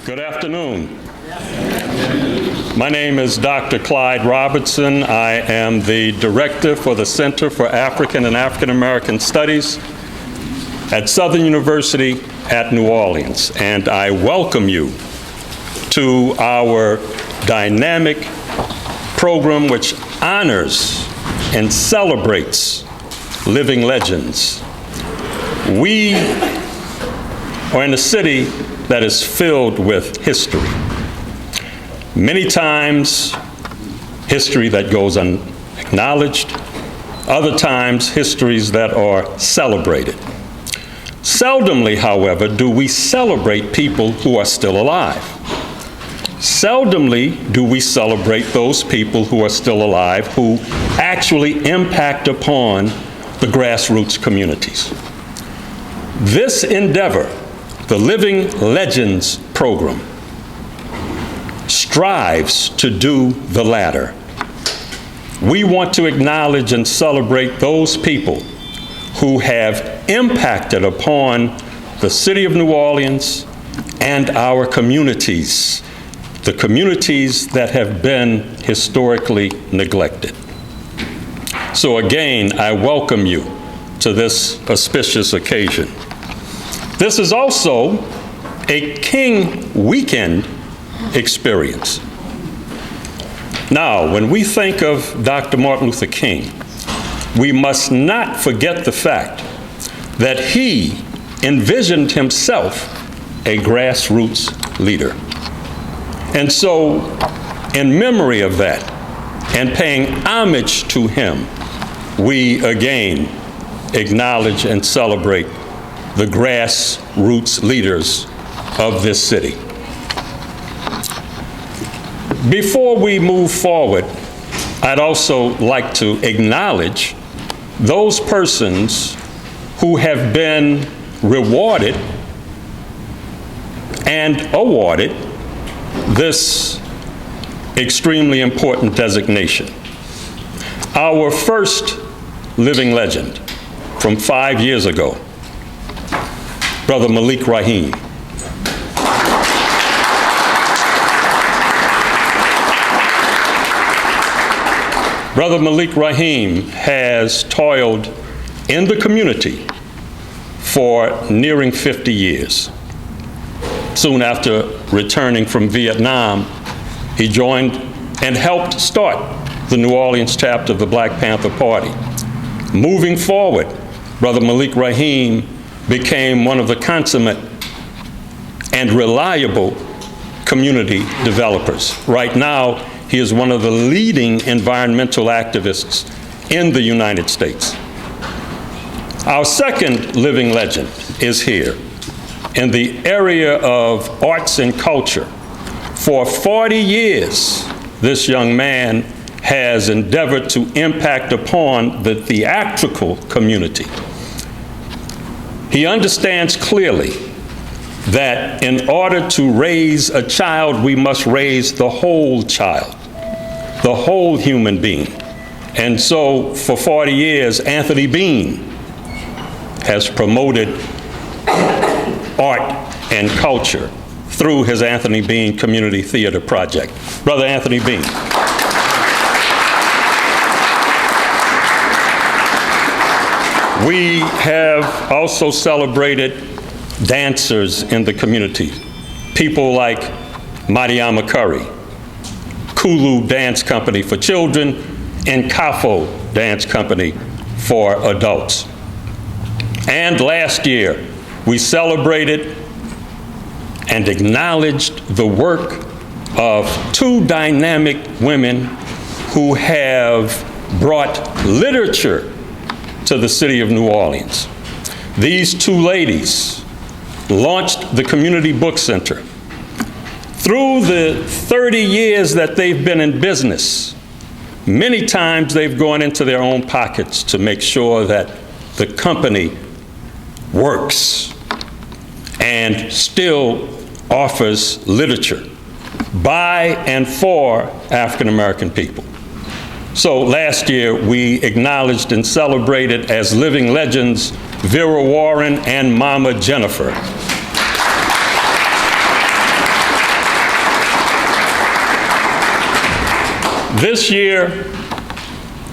Good afternoon. My name is Dr. Clyde Robertson. I am the director for the Center for African and African American Studies at Southern University at New Orleans, and I welcome you to our dynamic program which honors and celebrates living legends. We are in a city that is filled with history. Many times, history that goes unacknowledged, other times, histories that are celebrated. Seldomly, however, do we celebrate people who are still alive. Seldomly do we celebrate those people who are still alive who actually impact upon the grassroots communities. This endeavor, the Living Legends program, strives to do the latter. We want to acknowledge and celebrate those people who have impacted upon the city of New Orleans and our communities, the communities that have been historically neglected. So again, I welcome you to this auspicious occasion. This is also a King Weekend experience. Now, when we think of Dr. Martin Luther King, we must not forget the fact that he envisioned himself a grassroots leader. And so, in memory of that, and paying homage to him, we again acknowledge and celebrate the grassroots leaders of this city. Before we move forward, I'd also like to acknowledge those persons who have been rewarded and awarded this extremely important designation. Our first living legend from 5 years ago, Brother Malik Rahim. Brother Malik Rahim has toiled in the community for nearing 50 years. Soon after returning from Vietnam, he joined and helped start the New Orleans chapter of the Black Panther Party. Moving forward, Brother Malik Rahim became one of the consummate and reliable community developers. Right now, he is one of the leading environmental activists in the United States. Our second living legend is here in the area of arts and culture. For 40 years, this young man has endeavored to impact upon the theatrical community. He understands clearly that in order to raise a child, we must raise the whole child, the whole human being. And so for 40 years, Anthony Bean has promoted art and culture through his Anthony Bean Community Theater Project. Brother Anthony Bean. We have also celebrated dancers in the community, people like Mariama Curry, Kulu Dance Company for children, and Kafo Dance Company for adults. And last year, we celebrated and acknowledged the work of two dynamic women who have brought literature to the city of New Orleans. These two ladies launched the Community Book Center. Through the 30 years that they've been in business, many times they've gone into their own pockets to make sure that the company works and still offers literature by and for African American people. So last year, we acknowledged and celebrated as living legends Vera Warren and Mama Jennifer. This year,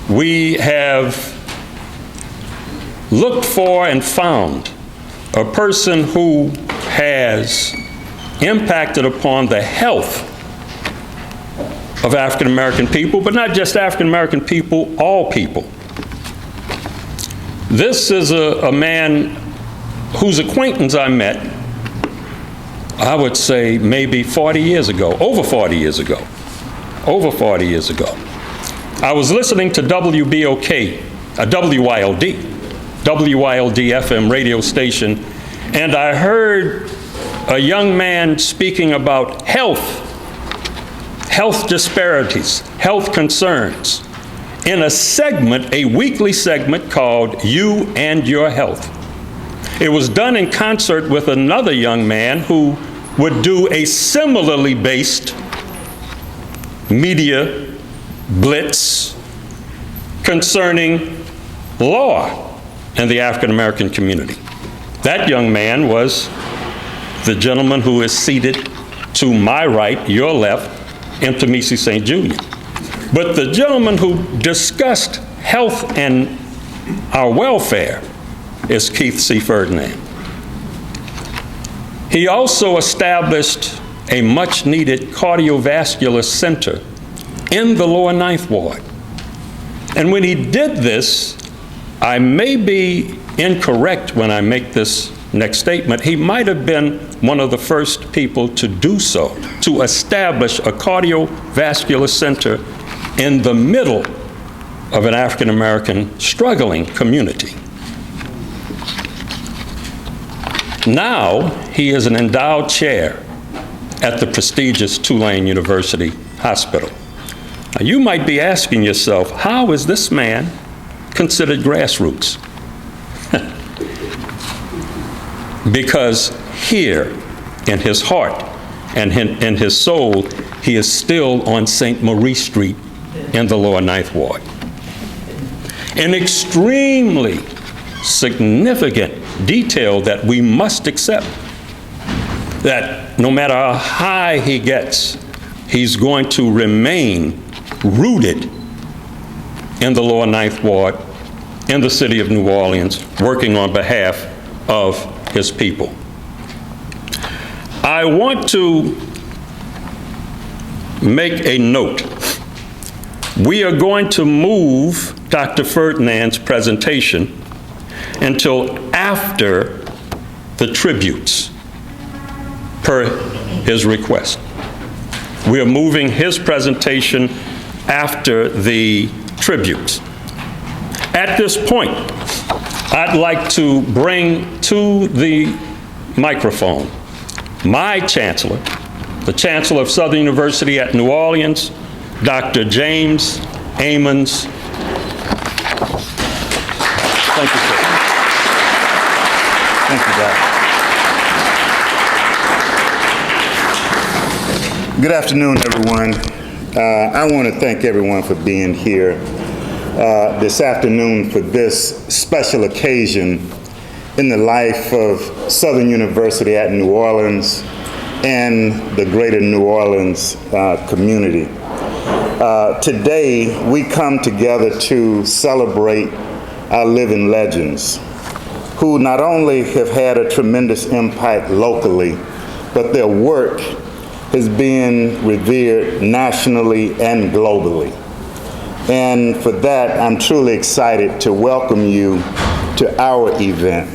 we have looked for and found a person who has impacted upon the health of African American people, but not just African American people, all people. This is a man whose acquaintance I met, I would say maybe 40 years ago, over 40 years ago. I was listening to WBOK, WYLD FM radio station, and I heard a young man speaking about health disparities, health concerns, in a segment, a weekly segment called You and Your Health. It was done in concert with another young man who would do a similarly based media blitz concerning law in the African American community. That young man was the gentleman who is seated to my right, your left, Mtamisi St. Jr. But the gentleman who discussed health and our welfare is Keith C. Ferdinand. He also established a much-needed cardiovascular center in the lower Ninth Ward. And when he did this, I may be incorrect when I make this next statement, he might have been one of the first people to do so, to establish a cardiovascular center in the middle of an African American struggling community. Now, he is an endowed chair at the prestigious Tulane University Hospital. Now, you might be asking yourself, how is this man considered grassroots? Because here, in his heart and in his soul, he is still on St. Maurice Street in the lower Ninth Ward. An extremely significant detail that we must accept, that no matter how high he gets, he's going to remain rooted in the lower Ninth Ward, in the city of New Orleans, working on behalf of his people. I want to make a note. We are going to move Dr. Ferdinand's presentation until after the tributes, per his request. We are moving his presentation after the tributes. At this point, I'd like to bring to the microphone my chancellor, the chancellor of Southern University at New Orleans, Dr. James Amons. Thank you, sir. Thank you, Doc. Good afternoon, everyone. I want to thank everyone for being here this afternoon for this special occasion in the life of Southern University at New Orleans and the greater New Orleans community. Today, we come together to celebrate our living legends, who not only have had a tremendous impact locally, but their work has been revered nationally and globally. And for that, I'm truly excited to welcome you to our event.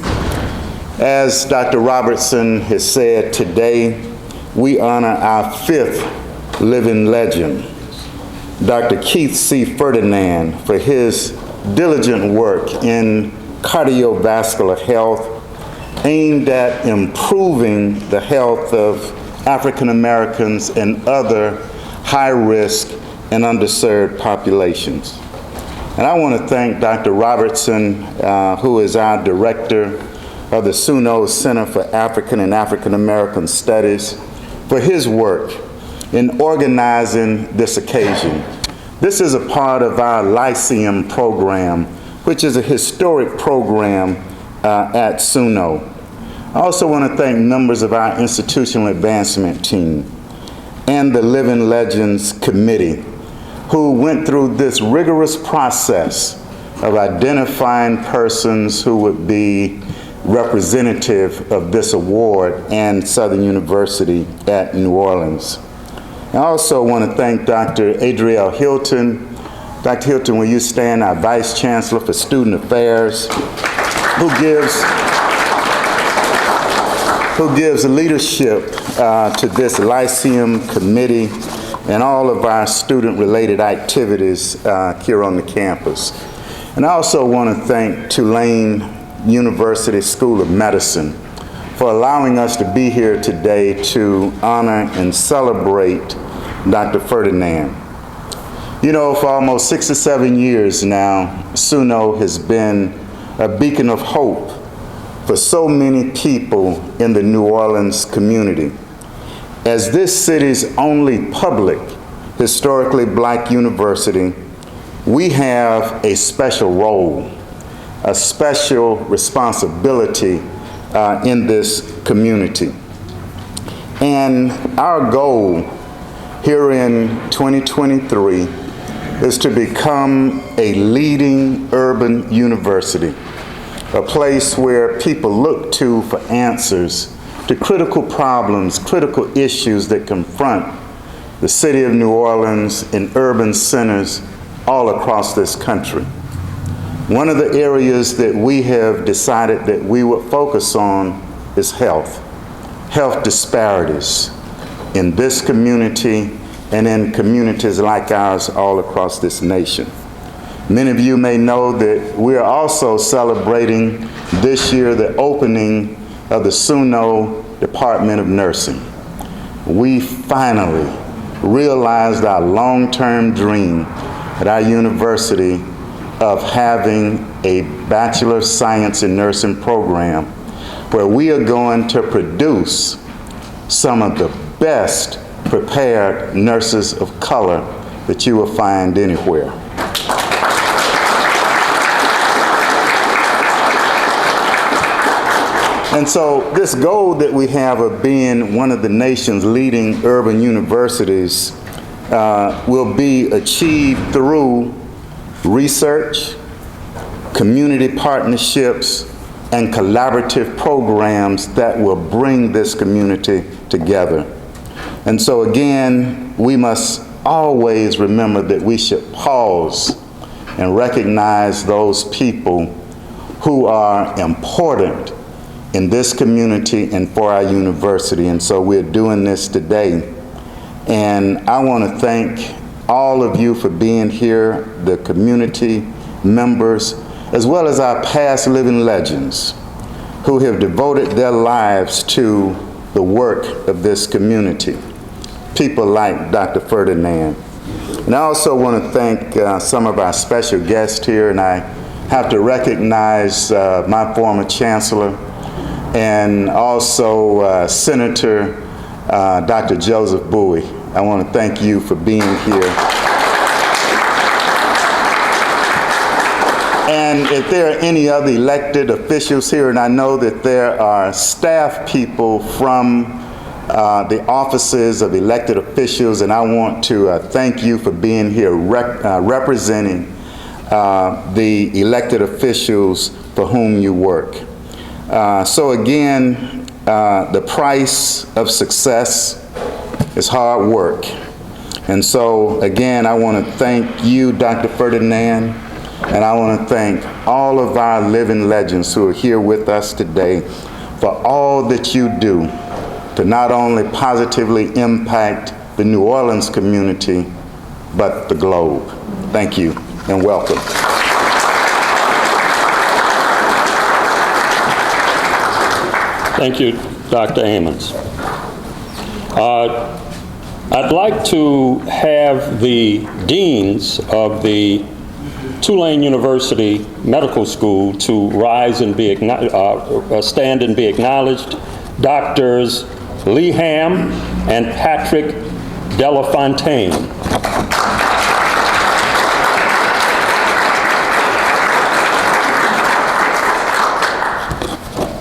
As Dr. Robertson has said, today we honor our fifth living legend, Dr. Keith C. Ferdinand, for his diligent work in cardiovascular health aimed at improving the health of African Americans and other high-risk and underserved populations. And I want to thank Dr. Robertson, who is our director of the SUNO Center for African and African American Studies, for his work in organizing this occasion. This is a part of our Lyceum program, which is a historic program at SUNO. I also want to thank members of our institutional advancement team and the Living Legends Committee who went through this rigorous process of identifying persons who would be representative of this award and Southern University at New Orleans. I also want to thank Dr. Adrielle Hilton. Dr. Hilton, will you stand, our Vice Chancellor for Student Affairs, who gives leadership to this Lyceum committee and all of our student-related activities here on the campus. And I also want to thank Tulane University School of Medicine for allowing us to be here today to honor and celebrate Dr. Ferdinand. You know, for almost 6 or 7 years now, SUNO has been a beacon of hope for so many people in the New Orleans community. As this city's only public, historically black university, we have a special role, a special responsibility in this community. And our goal here in 2023 is to become a leading urban university, a place where people look to for answers to critical problems, critical issues that confront the city of New Orleans and urban centers all across this country. One of the areas that we have decided that we would focus on is health disparities in this community and in communities like ours all across this nation. Many of you may know that we are also celebrating this year the opening of the SUNO Department of Nursing. We finally realized our long-term dream at our university of having a Bachelor of Science in Nursing program where we are going to produce some of the best prepared nurses of color that you will find anywhere. And so this goal that we have of being one of the nation's leading urban universities will be achieved through research, community partnerships, and collaborative programs that will bring this community together. And so again, we must always remember that we should pause and recognize those people who are important in this community and for our university. And so we're doing this today. And I want to thank all of you for being here, the community members, as well as our past living legends who have devoted their lives to the work of this community. People like Dr. Ferdinand. And I also want to thank some of our special guests here, and I have to recognize my former chancellor and also Senator Dr. Joseph Bowie. I want to thank you for being here. And if there are any other elected officials here, and I know that there are staff people from the offices of elected officials, and I want to thank you for being here representing the elected officials for whom you work. So again, the price of success is hard work. And so again, I want to thank you, Dr. Ferdinand, and I want to thank all of our living legends who are here with us today for all that you do to not only positively impact the New Orleans community, but the globe. Thank you and welcome. Thank you, Dr. Ammons. I'd like to have the deans of the Tulane University Medical School to rise and be stand and be acknowledged. Doctors Lee Ham and Patrick Delafontaine.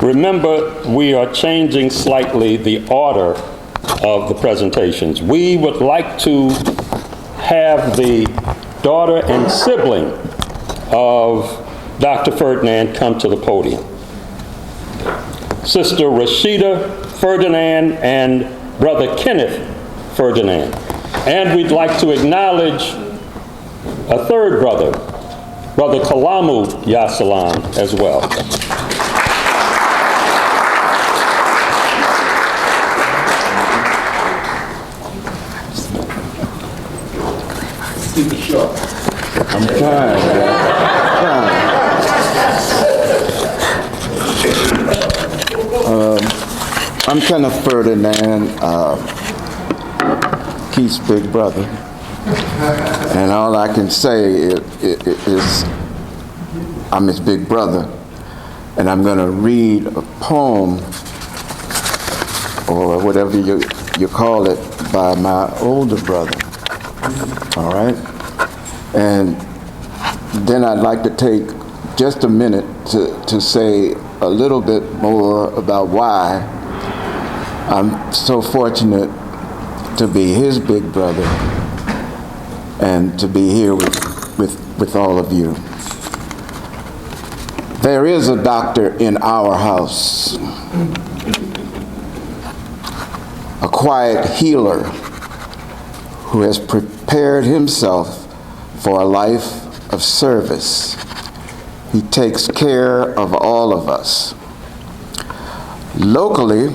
Remember, we are changing slightly the order of the presentations. We would like to have the daughter and sibling of Dr. Ferdinand come to the podium. Sister Rashida Ferdinand and Brother Kenneth Ferdinand. And we'd like to acknowledge a third brother, Brother Kalamu Yasalam, as well. Keep it short. I'm trying, I'm Kenneth Ferdinand, Keith's big brother. And all I can say is I'm his big brother. And I'm going to read a poem, or whatever you call it, by my older brother. All right? And then I'd like to take just a minute to say a little bit more about why I'm so fortunate to be his big brother and to be here with all of you. There is a doctor in our house, a quiet healer who has prepared himself for a life of service. He takes care of all of us. Locally,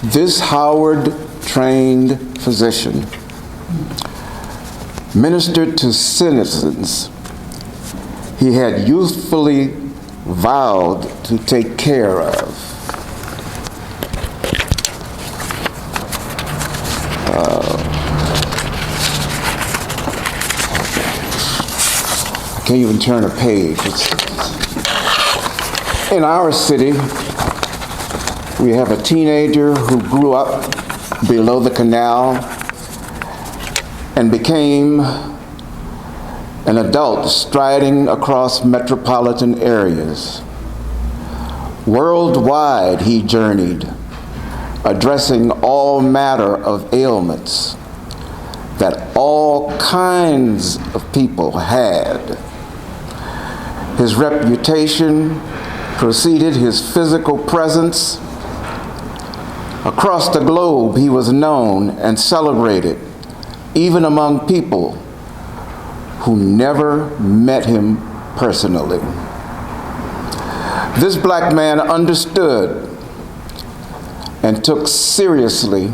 this Howard-trained physician ministered to citizens he had youthfully vowed to take care of. I can't even turn a page. In our city, we have a teenager who grew up below the canal and became an adult striding across metropolitan areas. Worldwide he journeyed, addressing all manner of ailments that all kinds of people had. His reputation preceded his physical presence. Across the globe, he was known and celebrated, even among people who never met him personally. This black man understood and took seriously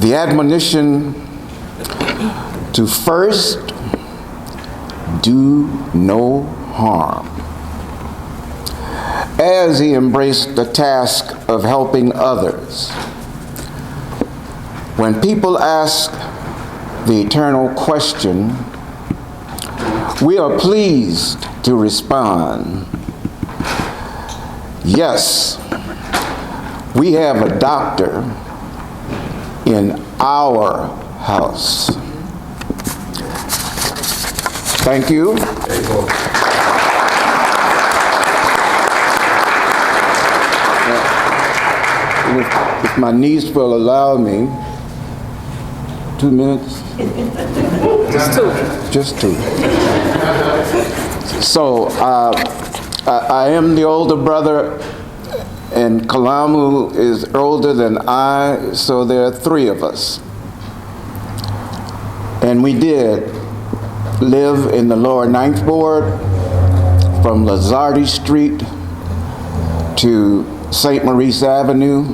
the admonition to first do no harm, as he embraced the task of helping others. When people ask the eternal question, we are pleased to respond, yes, we have a doctor in our house. Thank you. If my niece will allow me, 2 minutes? Just two. So I am the older brother, and Kalamu is older than I, so there are three of us. And we did live in the lower Ninth Ward from Lazardi Street to St. Maurice Avenue.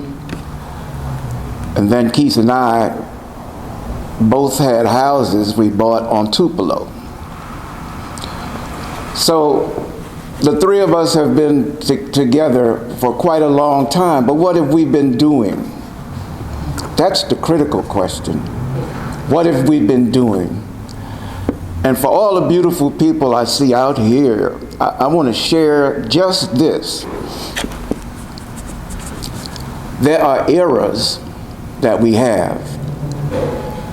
And then Keith and I both had houses we bought on Tupelo. So the three of us have been together for quite a long time, but what have we been doing? That's the critical question. What have we been doing? And for all the beautiful people I see out here, I want to share just this. There are eras that we have.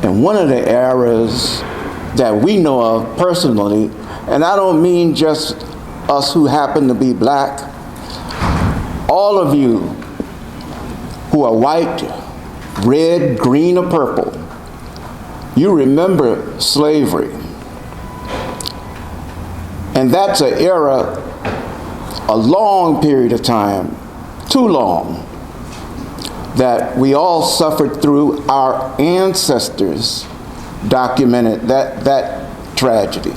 And one of the eras that we know of personally, and I don't mean just us who happen to be black, all of you who are white, red, green, or purple, you remember slavery. And that's an era, a long period of time, too long, that we all suffered through. Our ancestors documented that tragedy.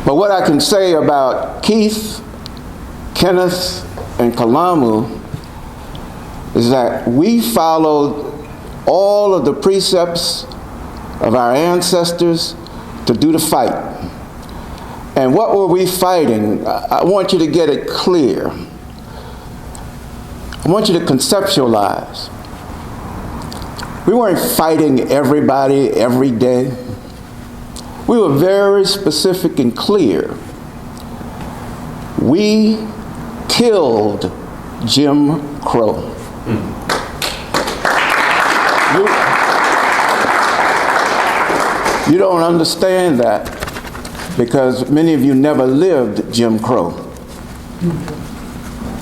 But what I can say about Keith, Kenneth, and Kalamu is that we followed all of the precepts of our ancestors to do the fight. And what were we fighting? I want you to get it clear. I want you to conceptualize. We weren't fighting everybody every day. We were very specific and clear. We killed Jim Crow. You don't understand that because many of you never lived Jim Crow.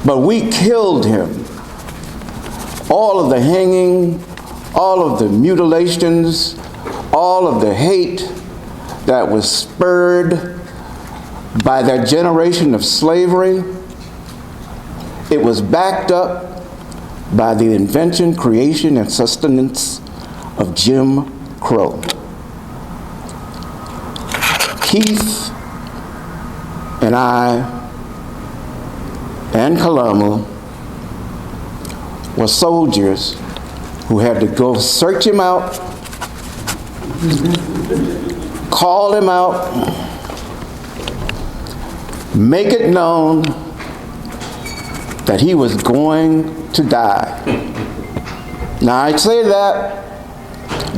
But we killed him. All of the hanging, all of the mutilations, all of the hate that was spurred by that generation of slavery, it was backed up by the invention, creation, and sustenance of Jim Crow. Keith and I and Kalamu were soldiers who had to go search him out, call him out, make it known that he was going to die. Now I say that,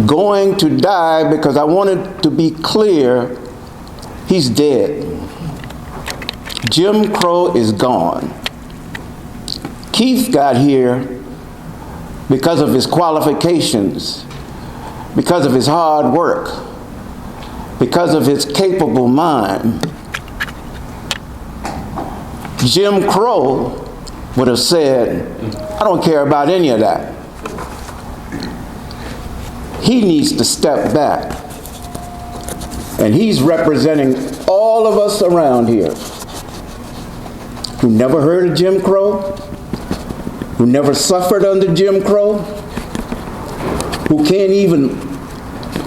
going to die, because I wanted to be clear, he's dead. Jim Crow is gone. Keith got here because of his qualifications, because of his hard work, because of his capable mind. Jim Crow would have said, I don't care about any of that. He needs to step back. And he's representing all of us around here who never heard of Jim Crow, who never suffered under Jim Crow, who can't even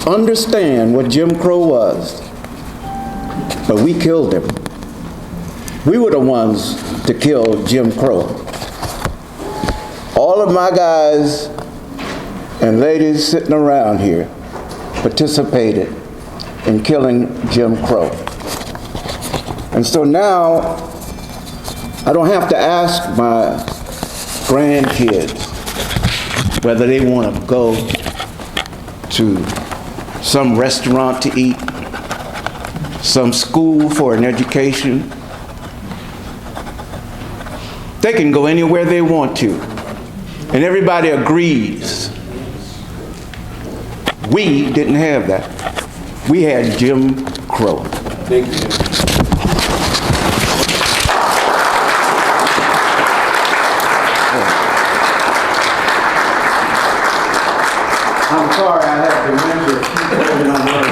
understand what Jim Crow was. But we killed him. We were the ones to kill Jim Crow. All of my guys and ladies sitting around here participated in killing Jim Crow. And so now, I don't have to ask my grandkids whether they want to go to some restaurant to eat, some school for an education. They can go anywhere they want to. And everybody agrees. We didn't have that. We had Jim Crow. Thank you. I'm sorry I had to remember to keep holding on about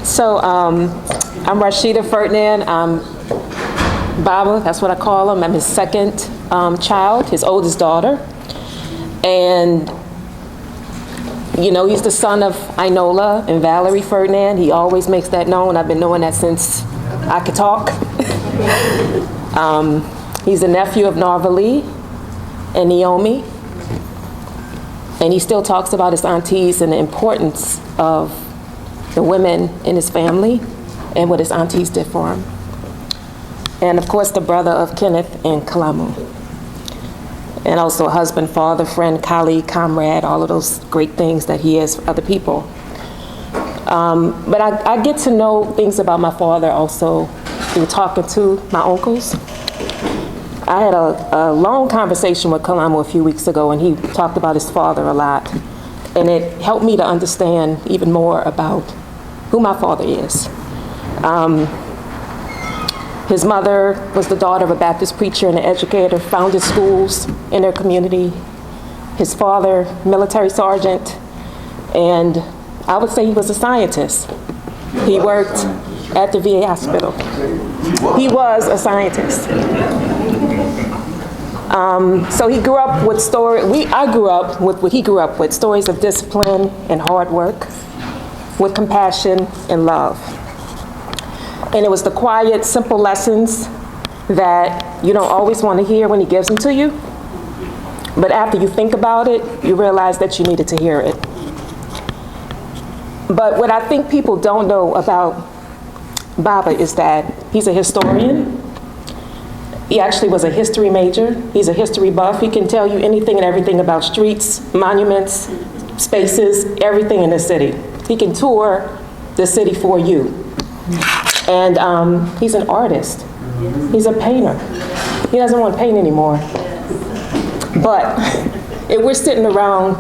it. So I'm Rashida Ferdinand. I'm Baba, that's what I call him. I'm his second child, his oldest daughter. And, you know, he's the son of Inola and Valerie Ferdinand. He always makes that known. I've been knowing that since I could talk. He's a nephew of Narvali and Naomi. And he still talks about his aunties and the importance of the women in his family and what his aunties did for him. And of course, the brother of Kenneth and Kalamu. And also a husband, father, friend, colleague, comrade, all of those great things that he is for other people. But I get to know things about my father also through talking to my uncles. I had a long conversation with Kalamu a few weeks ago, and he talked about his father a lot. And it helped me to understand even more about who my father is. His mother was the daughter of a Baptist preacher and an educator, founded schools in their community. His father, military sergeant, and I would say he was a scientist. He worked at the VA hospital. He was a scientist. So he grew up with I grew up with what he grew up with, stories of discipline and hard work, with compassion and love. And it was the quiet, simple lessons that you don't always want to hear when he gives them to you. But after you think about it, you realize that you needed to hear it. But what I think people don't know about Baba is that he's a historian. He actually was a history major. He's a history buff. He can tell you anything and everything about streets, monuments, spaces, everything in the city. He can tour the city for you. And he's an artist. He's a painter. He doesn't want to paint anymore. But if we're sitting around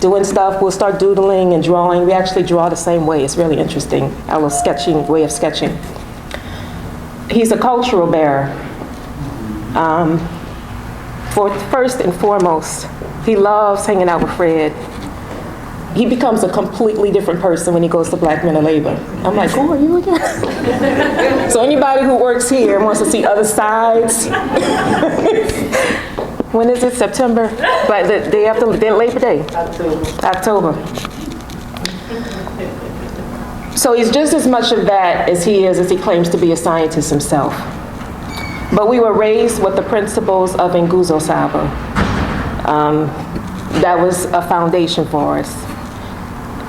doing stuff, we'll start doodling and drawing. We actually draw the same way. It's really interesting, our little sketching, way of sketching. He's a cultural bearer. First and foremost, he loves hanging out with Fred. He becomes a completely different person when he goes to Black Men of Labor. I'm like, who are you again? So anybody who works here and wants to see other sides, when is it, September? But the day after, Labor Day? October. So he's just as much of that as he claims to be a scientist himself. But we were raised with the principles of Nguzo Saba. That was a foundation for us.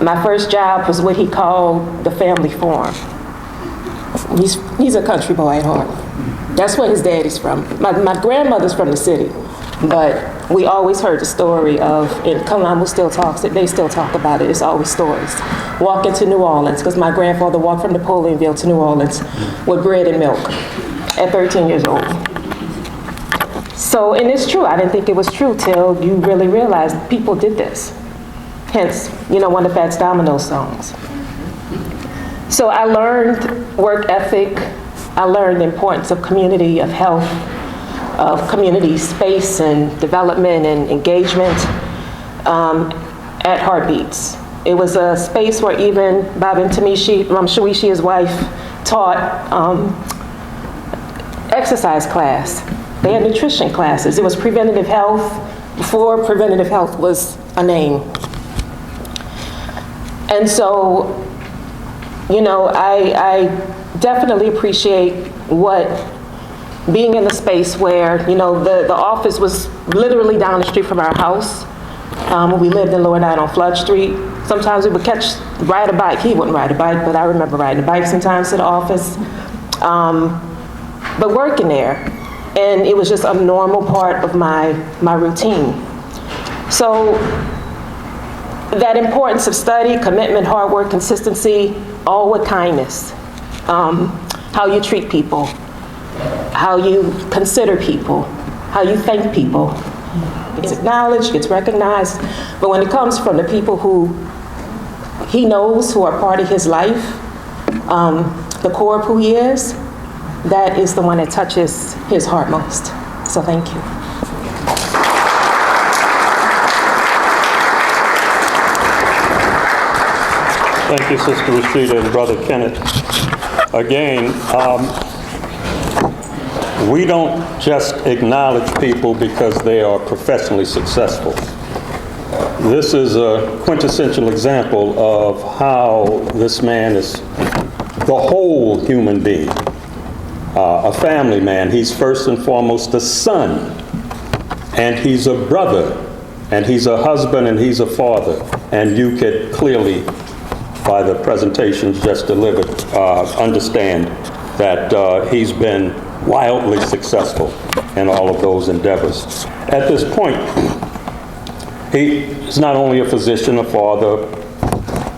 My first job was what he called the family farm. He's a country boy at heart. That's where his daddy's from. My grandmother's from the city, but we always heard the story of, and Kalamu still talks it, they still talk about it, it's always stories. Walking to New Orleans, because my grandfather walked from Napoleonville to New Orleans with bread and milk at 13 years old. So, and it's true, I didn't think it was true till you really realized people did this. Hence, one of Fats Domino's songs. So I learned work ethic, I learned the importance of community, of health, of community space and development and engagement at Heartbeats. It was a space where even Bob and Shawishi, his wife, taught exercise class. They had nutrition classes. It was preventative health before preventative health was a name. And so, I definitely appreciate what being in a space where, the office was literally down the street from our house. When we lived in Lower 9 on Flood Street. Sometimes we would ride a bike. He wouldn't ride a bike, but I remember riding a bike sometimes to the office. But working there, and it was just a normal part of my routine. So that importance of study, commitment, hard work, consistency, all with kindness. How you treat people, how you consider people, how you thank people. Gets acknowledged, gets recognized, but when it comes from the people who he knows, who are part of his life, the core of who he is, that is the one that touches his heart most. So thank you. Thank you, Sister Rashida and Brother Kenneth. Again, we don't just acknowledge people because they are professionally successful. This is a quintessential example of how this man is the whole human being, a family man. He's first and foremost a son, and he's a brother, and he's a husband, and he's a father. And you could clearly, by the presentations just delivered, understand that he's been wildly successful in all of those endeavors. At this point, he is not only a physician, a father,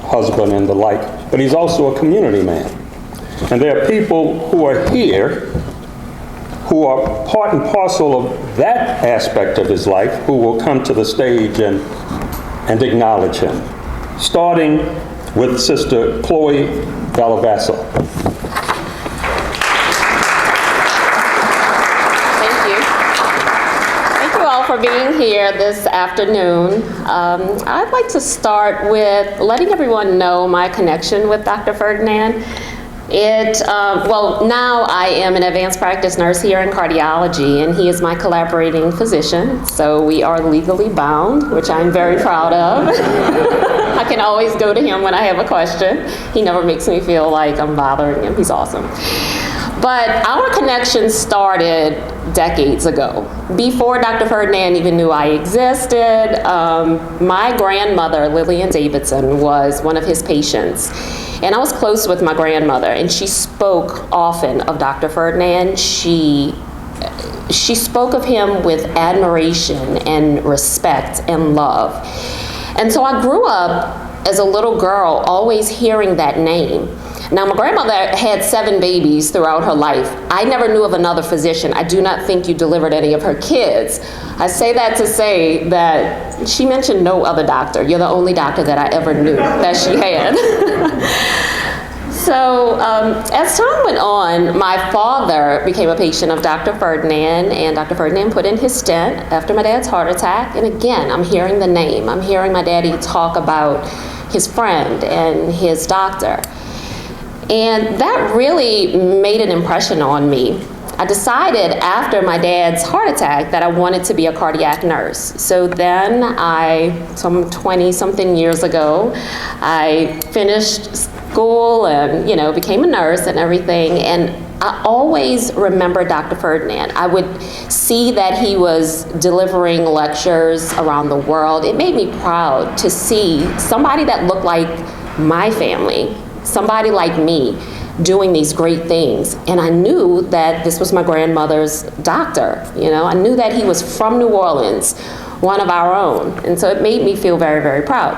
husband, and the like, but he's also a community man. And there are people who are here who are part and parcel of that aspect of his life who will come to the stage and acknowledge him. Starting with Sister Chloe Valavasso. all for being here this afternoon. I'd like to start with letting everyone know my connection with Dr. Ferdinand. Well, now I am an advanced practice nurse here in cardiology, and he is my collaborating physician, so we are legally bound, which I'm very proud of. I can always go to him when I have a question. He never makes me feel like I'm bothering him. He's awesome. But our connection started decades ago. Before Dr. Ferdinand even knew I existed, my grandmother, Lillian Davidson, was one of his patients. And I was close with my grandmother, and she spoke often of Dr. Ferdinand. She spoke of him with admiration and respect and love. And so I grew up as a little girl always hearing that name. Now, my grandmother had 7 babies throughout her life. I never knew of another physician. I do not think you delivered any of her kids. I say that to say that she mentioned no other doctor. You're the only doctor that I ever knew that she had. So as time went on, my father became a patient of Dr. Ferdinand, and Dr. Ferdinand put in his stent after my dad's heart attack. And again, I'm hearing the name. I'm hearing my daddy talk about his friend and his doctor. And that really made an impression on me. I decided after my dad's heart attack that I wanted to be a cardiac nurse. So then some 20-something years ago, I finished school and, became a nurse and everything. And I always remember Dr. Ferdinand. I would see that he was delivering lectures around the world. It made me proud to see somebody that looked like my family, somebody like me, doing these great things. And I knew that this was my grandmother's doctor. I knew that he was from New Orleans, one of our own. And so it made me feel very, very proud.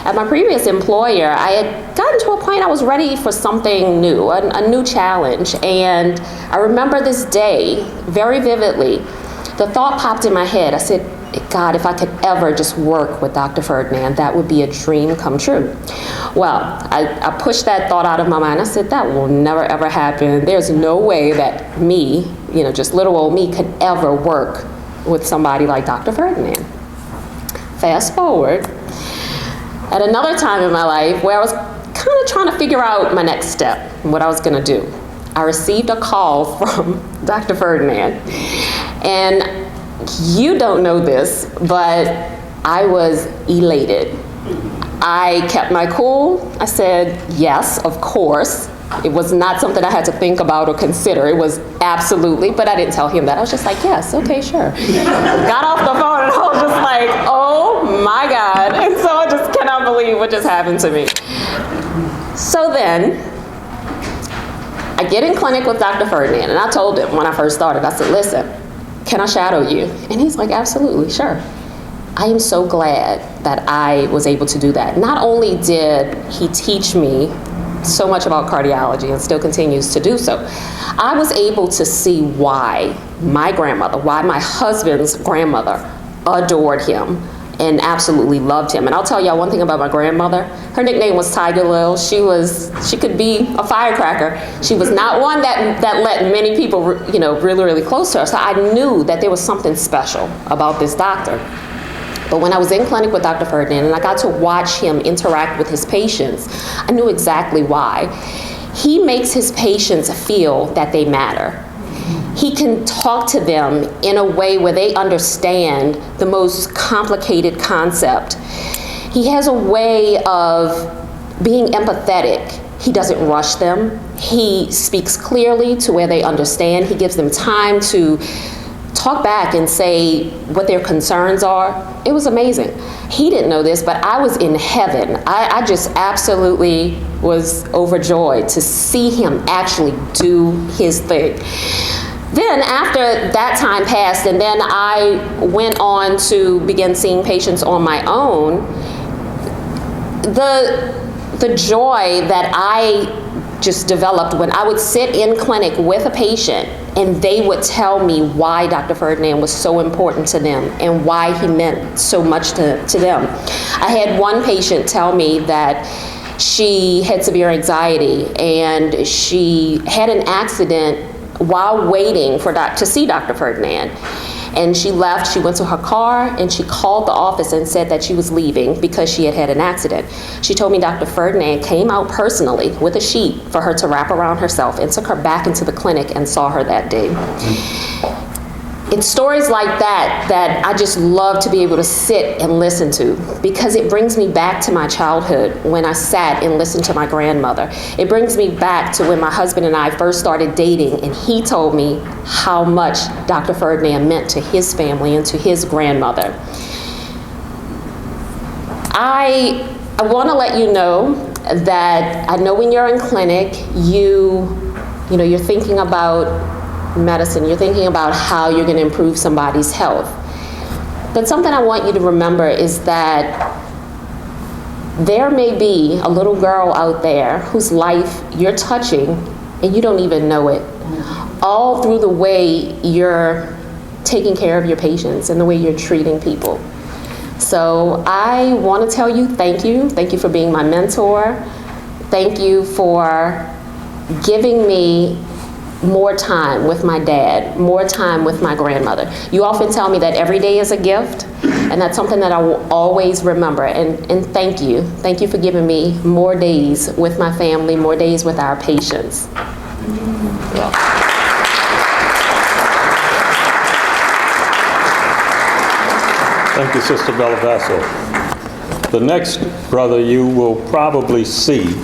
At my previous employer, I had gotten to a point I was ready for something new, a new challenge. And I remember this day very vividly. The thought popped in my head. I said, God, if I could ever just work with Dr. Ferdinand, that would be a dream come true. Well, I pushed that thought out of my mind. I said, that will never, ever happen. There's no way that me, just little old me, could ever work with somebody like Dr. Ferdinand. Fast forward, at another time in my life where I was kind of trying to figure out my next step, what I was going to do, I received a call from Dr. Ferdinand. And you don't know this, but I was elated. I kept my cool. I said, yes, of course. It was not something I had to think about or consider. It was absolutely, but I didn't tell him that. I was just like, yes, okay, sure. Got off the phone and I was just like, oh my God. And so I just cannot believe what just happened to me. So then, I get in clinic with Dr. Ferdinand, and I told him when I first started, I said, listen, can I shadow you? And he's like, absolutely, sure. I am so glad that I was able to do that. Not only did he teach me so much about cardiology and still continues to do so, I was able to see why my grandmother, why my husband's grandmother adored him and absolutely loved him. And I'll tell y'all one thing about my grandmother. Her nickname was Tiger Lil. She could be a firecracker. She was not one that let many people, really, really close to her. So I knew that there was something special about this doctor. But when I was in clinic with Dr. Ferdinand and I got to watch him interact with his patients, I knew exactly why. He makes his patients feel that they matter. He can talk to them in a way where they understand the most complicated concept. He has a way of being empathetic. He doesn't rush them. He speaks clearly to where they understand. He gives them time to talk back and say what their concerns are. It was amazing. He didn't know this, but I was in heaven. I just absolutely was overjoyed to see him actually do his thing. Then after that time passed, and then I went on to begin seeing patients on my own, the joy that I just developed when I would sit in clinic with a patient and they would tell me why Dr. Ferdinand was so important to them and why he meant so much to them. I had one patient tell me that she had severe anxiety and she had an accident while waiting to see Dr. Ferdinand. And she left, she went to her car, and she called the office and said that she was leaving because she had had an accident. She told me Dr. Ferdinand came out personally with a sheet for her to wrap around herself and took her back into the clinic and saw her that day. It's stories like that that I just love to be able to sit and listen to, because it brings me back to my childhood when I sat and listened to my grandmother. It brings me back to when my husband and I first started dating, and he told me how much Dr. Ferdinand meant to his family and to his grandmother. I want to let you know that I know when you're in clinic, you're thinking about medicine, you're thinking about how you're going to improve somebody's health. But something I want you to remember is that there may be a little girl out there whose life you're touching and you don't even know it, all through the way you're taking care of your patients and the way you're treating people. So I want to tell you thank you. Thank you for being my mentor. Thank you for giving me more time with my dad, more time with my grandmother. You often tell me that every day is a gift, and that's something that I will always remember. And thank you. Thank you for giving me more days with my family, more days with our patients. Thank you, Sister Belavasso. The next brother you will probably see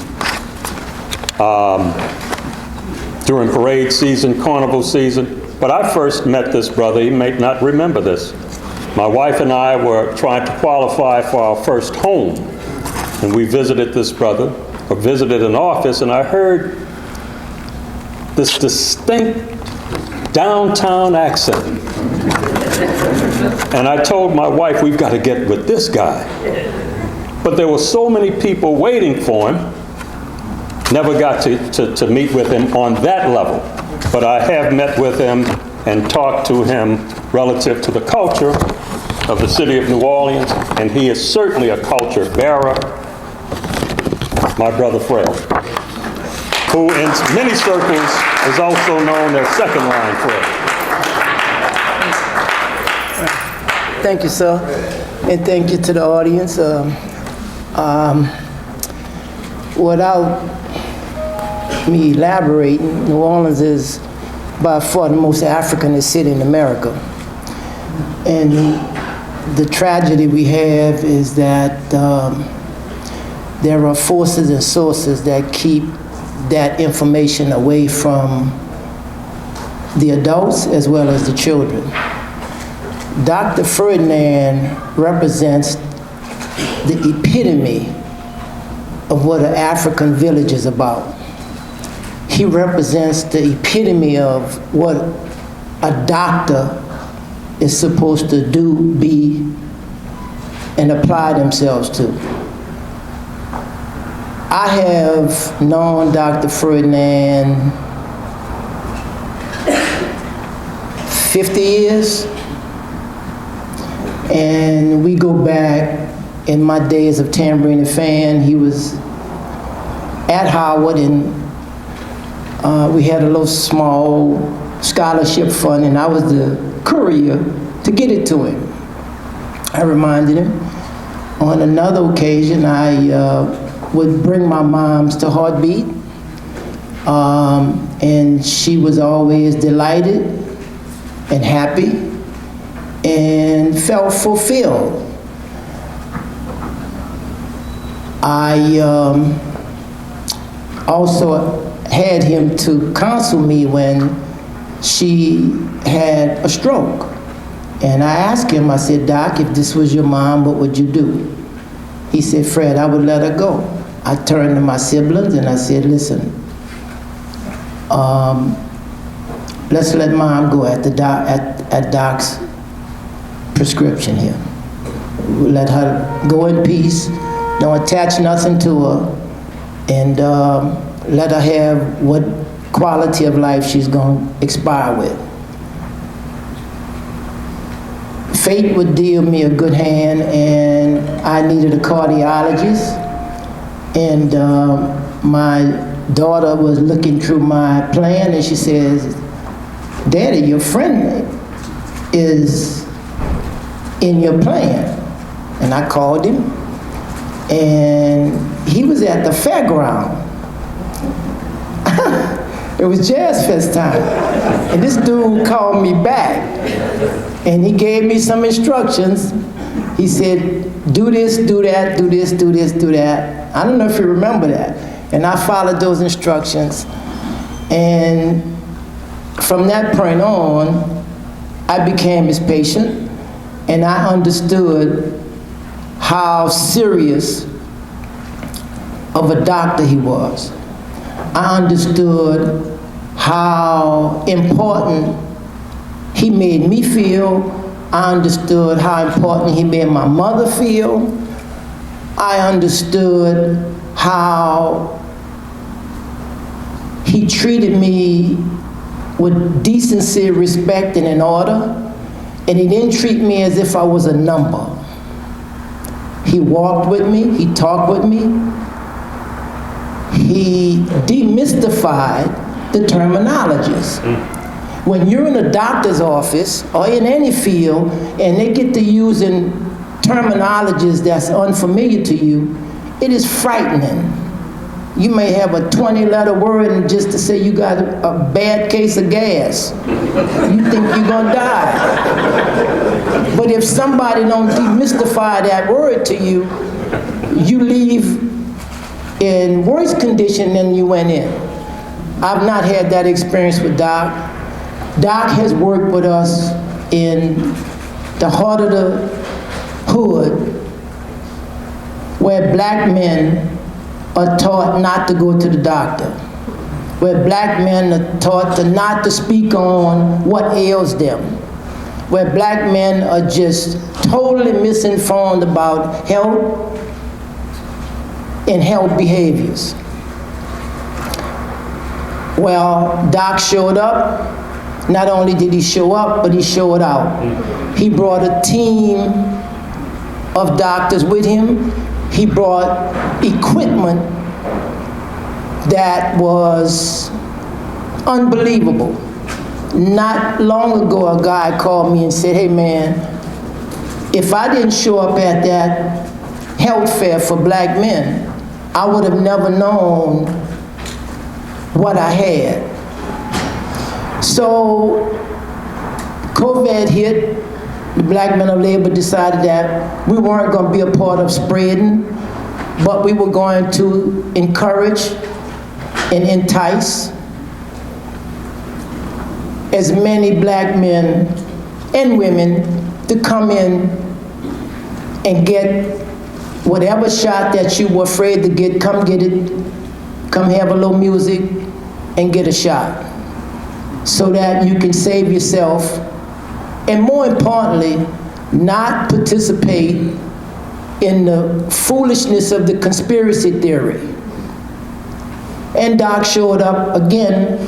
during parade season, carnival season. But I first met this brother, you may not remember this. My wife and I were trying to qualify for our first home, and we visited this brother, or visited an office, and I heard this distinct downtown accent. And I told my wife, we've got to get with this guy. But there were so many people waiting for him, never got to meet with him on that level. But I have met with him and talked to him relative to the culture of the city of New Orleans, and he is certainly a culture bearer, my brother Fred, who in many circles is also known as Second Line Fred. Thank you, sir, and thank you to the audience. Without me elaborating, New Orleans is by far the most Africanist city in America. And the tragedy we have is that there are forces and sources that keep that information away from the adults as well as the children. Dr. Ferdinand represents the epitome of what an African village is about. He represents the epitome of what a doctor is supposed to do, be, and apply themselves to. I have known Dr. Ferdinand 50 years, and we go back in my days of tambourine and fan. He was at Howard, and we had a little small scholarship fund, and I was the courier to get it to him. I reminded him. On another occasion, I would bring my moms to Heartbeat, and she was always delighted and happy and felt fulfilled. I also had him to counsel me when she had a stroke. And I asked him, I said, Doc, if this was your mom, what would you do? He said, Fred, I would let her go. I turned to my siblings and I said, listen, let's let mom go at Doc's prescription here. We'll let her go in peace, don't attach nothing to her, and let her have what quality of life she's going to expire with. Fate would deal me a good hand, and I needed a cardiologist, and my daughter was looking through my plan, and she says, Daddy, your friend is in your plan? And I called him, and he was at the fairground. It was Jazz Fest time. And this dude called me back, and he gave me some instructions. He said, do this, do that, do this, do this, do that. I don't know if you remember that. And I followed those instructions. And from that point on, I became his patient, and I understood how serious of a doctor he was. I understood how important he made me feel. I understood how important he made my mother feel. I understood how he treated me with decency, respect, and in order. And he didn't treat me as if I was a number. He walked with me, he talked with me. He demystified the terminologies. When you're in a doctor's office or in any field and they get to using terminologies that's unfamiliar to you, it is frightening. You may have a 20-letter word and just to say you got a bad case of gas. You think you're gonna die. But if somebody don't demystify that word to you, you leave in worse condition than you went in. I've not had that experience with Doc. Doc has worked with us in the heart of the hood, where black men are taught not to go to the doctor, where black men are taught not to speak on what ails them, where black men are just totally misinformed about health and health behaviors. Well, Doc showed up. Not only did he show up, but he showed out. He brought a team of doctors with him. He brought equipment that was unbelievable. Not long ago, a guy called me and said, hey man, if I didn't show up at that health fair for black men, I would have never known what I had. So COVID hit. The Black Men of Labor decided that we weren't going to be a part of spreading, but we were going to encourage and entice as many black men and women to come in and get whatever shot that you were afraid to get, come get it, come have a little music and get a shot so that you can save yourself, and more importantly, not participate in the foolishness of the conspiracy theory. And Doc showed up again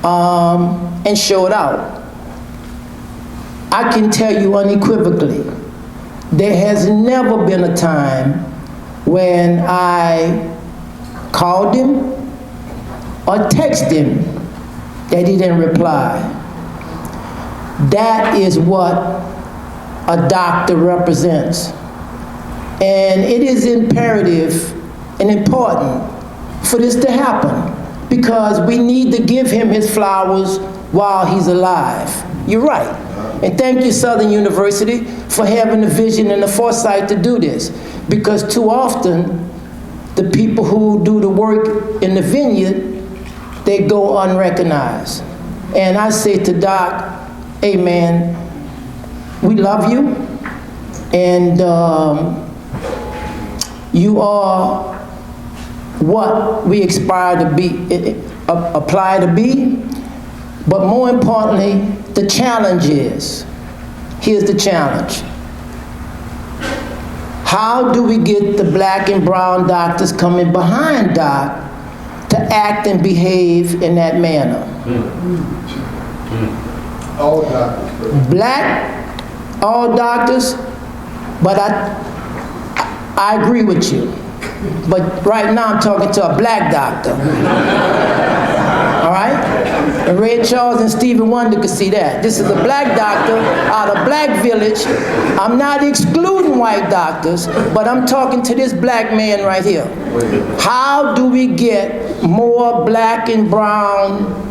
and showed out. I can tell you unequivocally, there has never been a time when I called him or texted him that he didn't reply. That is what a doctor represents. And it is imperative and important for this to happen because we need to give him his flowers while he's alive. You're right. And thank you, Southern University, for having the vision and the foresight to do this. Because too often, the people who do the work in the vineyard, they go unrecognized. And I say to Doc, hey man, we love you, and you are what we aspire to be, apply to be, but more importantly, the challenge is, here's the challenge. How do we get the black and brown doctors coming behind Doc to act and behave in that manner? All doctors. Black, all doctors, but I agree with you. But right now I'm talking to a black doctor. All right? And Ray Charles and Stevie Wonder could see that. This is a black doctor out of black village. I'm not excluding white doctors, but I'm talking to this black man right here. How do we get more black and brown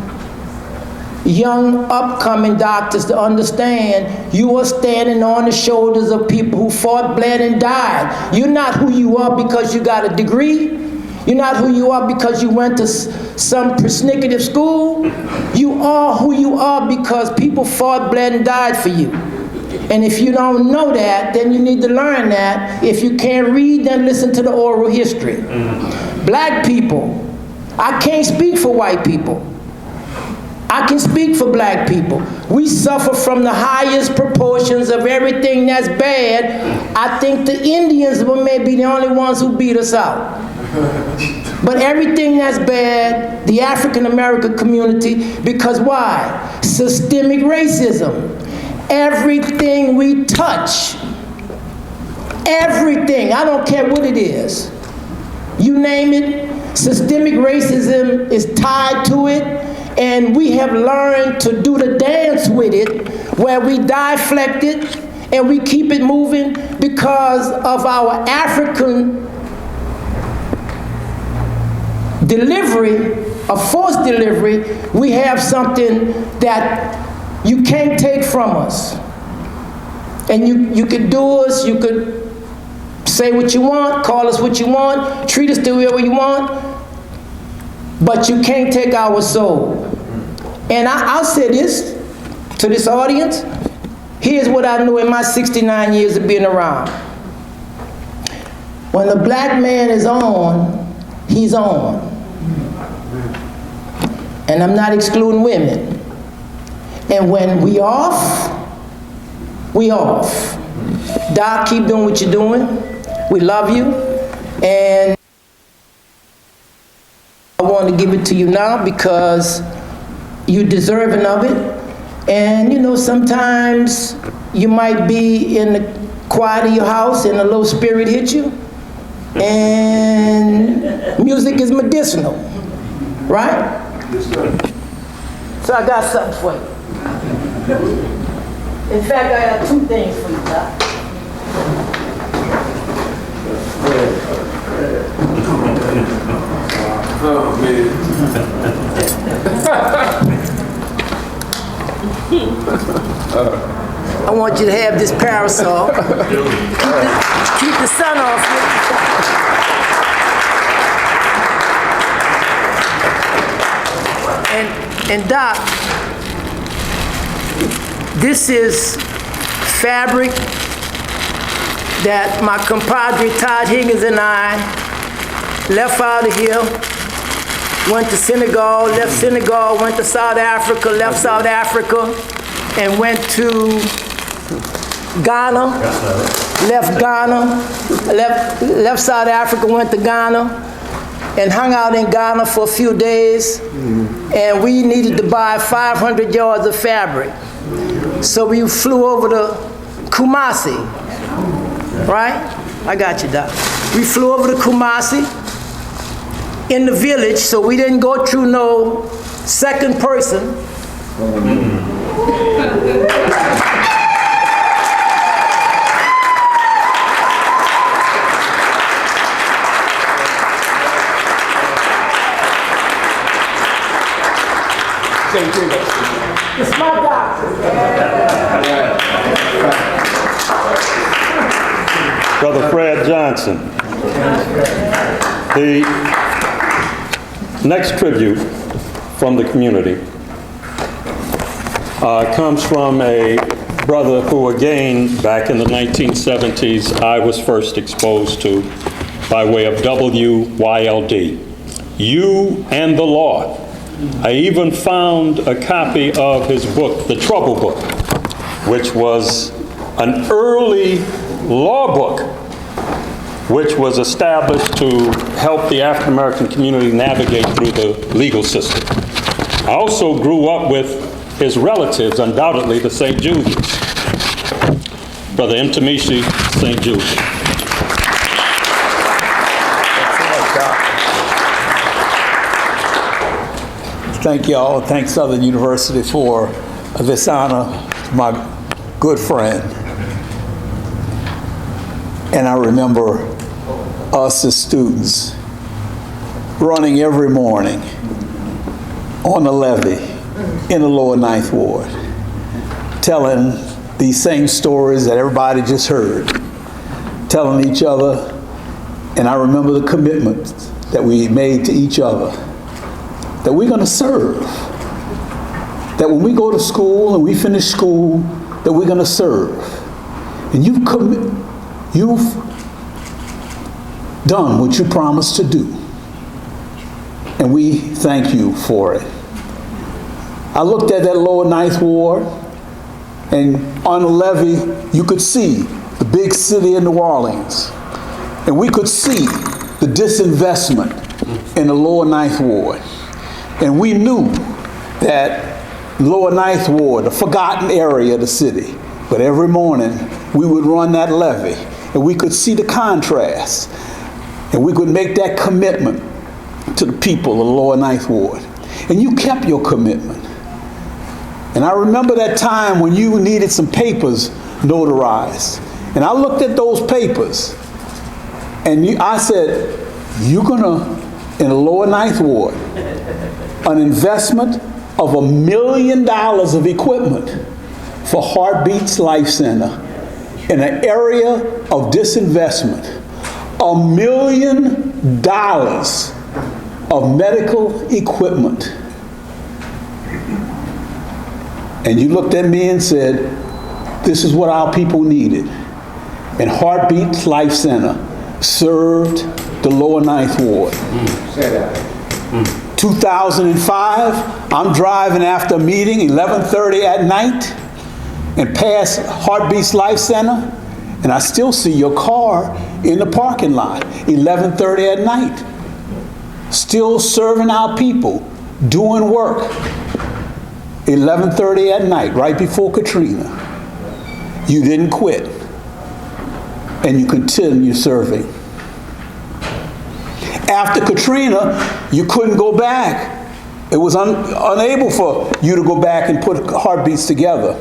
young upcoming doctors to understand you are standing on the shoulders of people who fought, bled, and died? You're not who you are because you got a degree. You're not who you are because you went to some persnickety school. You are who you are because people fought, bled, and died for you. And if you don't know that, then you need to learn that. If you can't read, then listen to the oral history. Black people, I can't speak for white people. I can speak for black people. We suffer from the highest proportions of everything that's bad. I think the Indians may be the only ones who beat us out. But everything that's bad, the African American community, because why? Systemic racism. Everything we touch, everything, I don't care what it is, you name it, systemic racism is tied to it, and we have learned to do the dance with it, where we deflect it and we keep it moving because of our African delivery, a forced delivery. We have something that you can't take from us. And you could do us, you could say what you want, call us what you want, treat us the way you want, but you can't take our soul. And I'll say this to this audience. Here's what I know in my 69 years of being around. When the black man is on, he's on. And I'm not excluding women. And when we off, we off. Doc, keep doing what you're doing. We love you. And I want to give it to you now because you're deserving of it. And you know, sometimes you might be in the quiet of your house and a little spirit hit you. And music is medicinal, right? So I got something for you. In fact, I got two things for you, Doc. Oh, man. I want you to have this parasol. Keep the sun off you. And Doc, this is fabric that my compadre Todd Higgins and I left out of here, went to Senegal, left Senegal, went to South Africa, left South Africa, and went to Ghana, left Ghana, left South Africa, went to Ghana, and hung out in Ghana for a few days, and we needed to buy 500 yards of fabric. So we flew over to Kumasi, right? I got you, Doc. We flew over to Kumasi in the village, so we didn't go through no second person. It's my doctor. Brother Fred Johnson. The next tribute from the community comes from a brother who, again, back in the 1970s, I was first exposed to by way of WYLD, You and the Law. I even found a copy of his book, The Trouble Book, which was an early law book which was established to help the African American community navigate through the legal system. I also grew up with his relatives, undoubtedly the St. Julians, Brother Mtimishi St. Julian. Thank y'all. Thank Southern University for this honor to my good friend. And I remember us as students running every morning on the levee in the lower Ninth Ward, telling these same stories that everybody just heard, telling each other. And I remember the commitment that we made to each other, that we're going to serve, that when we go to school and we finish school, that we're going to serve. And you've done what you promised to do. And we thank you for it. I looked at that lower Ninth Ward, and on the levee, you could see the big city of New Orleans. And we could see the disinvestment in the lower Ninth Ward. And we knew that lower Ninth Ward, the forgotten area of the city, but every morning we would run that levee and we could see the contrast. And we could make that commitment to the people of the lower Ninth Ward. And you kept your commitment. And I remember that time when you needed some papers notarized. And I looked at those papers and I said, you're gonna, in the lower Ninth Ward, an investment of $1 million of equipment for Heartbeats Life Center in an area of disinvestment. $1 million of medical equipment. And you looked at me and said, this is what our people needed. And Heartbeats Life Center served the lower Ninth Ward. 2005, I'm driving after a meeting, 11:30 at night, and pass Heartbeats Life Center, and I still see your car in the parking lot, 11:30 at night. Still serving our people, doing work, 11:30 at night, right before Katrina. You didn't quit, and you continue serving. After Katrina, you couldn't go back. It was unable for you to go back and put Heartbeats together.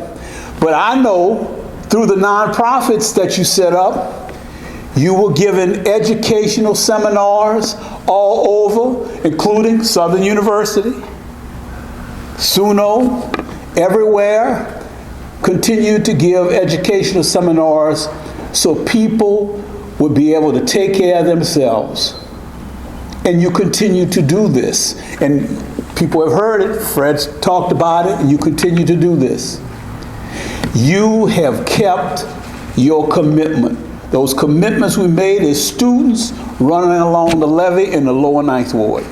But I know through the nonprofits that you set up, you were given educational seminars all over, including Southern University, SUNO, everywhere, continued to give educational seminars so people would be able to take care of themselves. And you continue to do this. And people have heard it, Fred's talked about it, and you continue to do this. You have kept your commitment. Those commitments we made as students running along the levee in the lower Ninth Ward.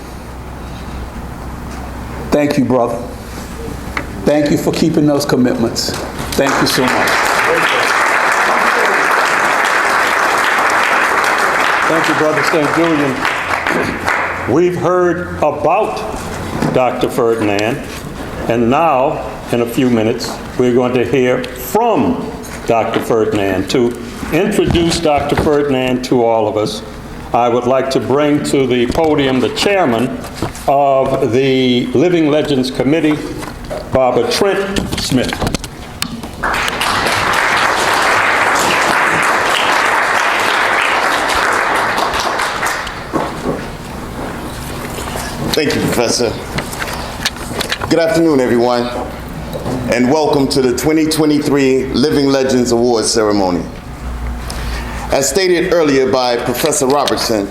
Thank you, brother. Thank you for keeping those commitments. Thank you so much. Thank you, Brother St. Julian. We've heard about Dr. Ferdinand, and now, in a few minutes, we're going to hear from Dr. Ferdinand. To introduce Dr. Ferdinand to all of us, I would like to bring to the podium the chairman of the Living Legends Committee, Barbara Trent Smith. Thank you, Professor. Good afternoon, everyone, and welcome to the 2023 Living Legends Awards ceremony. As stated earlier by Professor Robertson,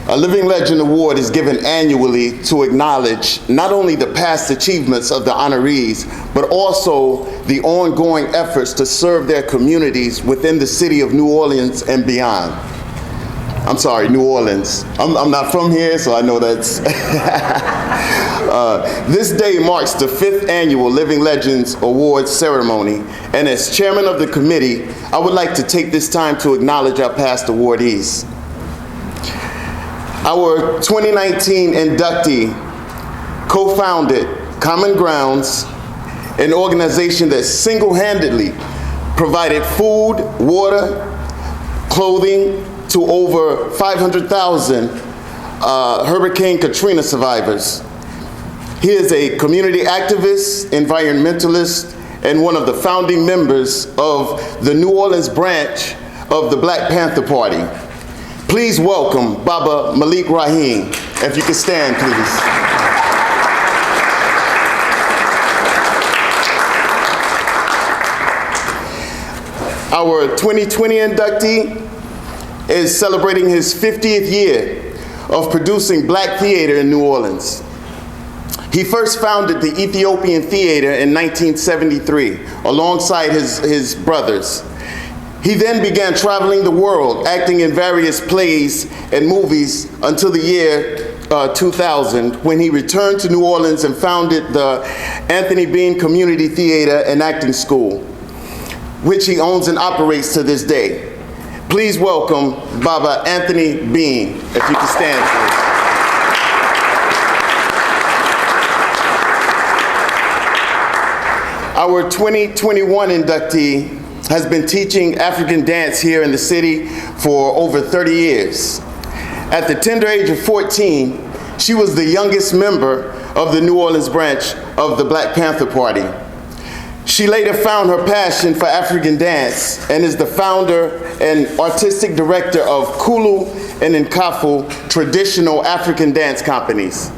a Living Legend Award is given annually to acknowledge not only the past achievements of the honorees, but also the ongoing efforts to serve their communities within the city of New Orleans and beyond. I'm sorry, New Orleans. I'm not from here, so I know that's... This day marks the 5th annual Living Legends Awards ceremony, and as chairman of the committee, I would like to take this time to acknowledge our past awardees. Our 2019 inductee co-founded Common Grounds, an organization that single-handedly provided food, water, clothing to over 500,000 Hurricane Katrina survivors. He is a community activist, environmentalist, and one of the founding members of the New Orleans branch of the Black Panther Party. Please welcome Baba Malik Rahim. If you could stand, please. Our 2020 inductee is celebrating his 50th year of producing black theater in New Orleans. He first founded the Ethiopian Theater in 1973 alongside his brothers. He then began traveling the world, acting in various plays and movies until the year 2000, when he returned to New Orleans and founded the Anthony Bean Community Theater and Acting School, which he owns and operates to this day. Please welcome Baba Anthony Bean, if you can stand, please. Our 2021 inductee has been teaching African dance here in the city for over 30 years. At the tender age of 14, she was the youngest member of the New Orleans branch of the Black Panther Party. She later found her passion for African dance and is the founder and artistic director of Kulu and Nkafu traditional African dance companies.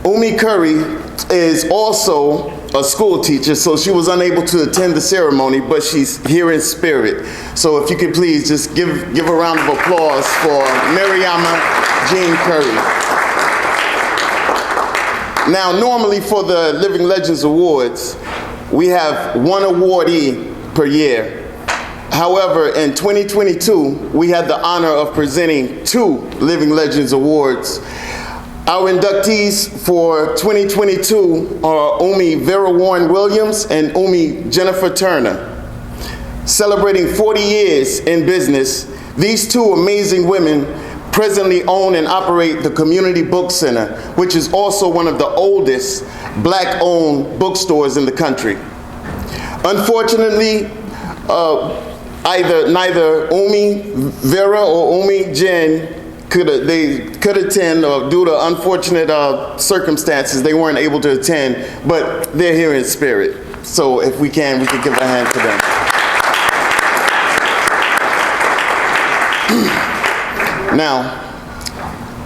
Umi Curry is also a school teacher, so she was unable to attend the ceremony, but she's here in spirit. So if you could please just give a round of applause for Mariama Jean Curry. Now, normally for the Living Legends Awards, we have one awardee per year. However, in 2022, we had the honor of presenting 2 Living Legends Awards. Our inductees for 2022 are Umi Vera Warren Williams and Umi Jennifer Turner. Celebrating 40 years in business, these 2 amazing women presently own and operate the Community Book Center, which is also one of the oldest Black-owned bookstores in the country. Unfortunately, neither Umi Vera or Umi Jen could attend, or due to unfortunate circumstances, they weren't able to attend, but they're here in spirit. So if we could give a hand to them. Now,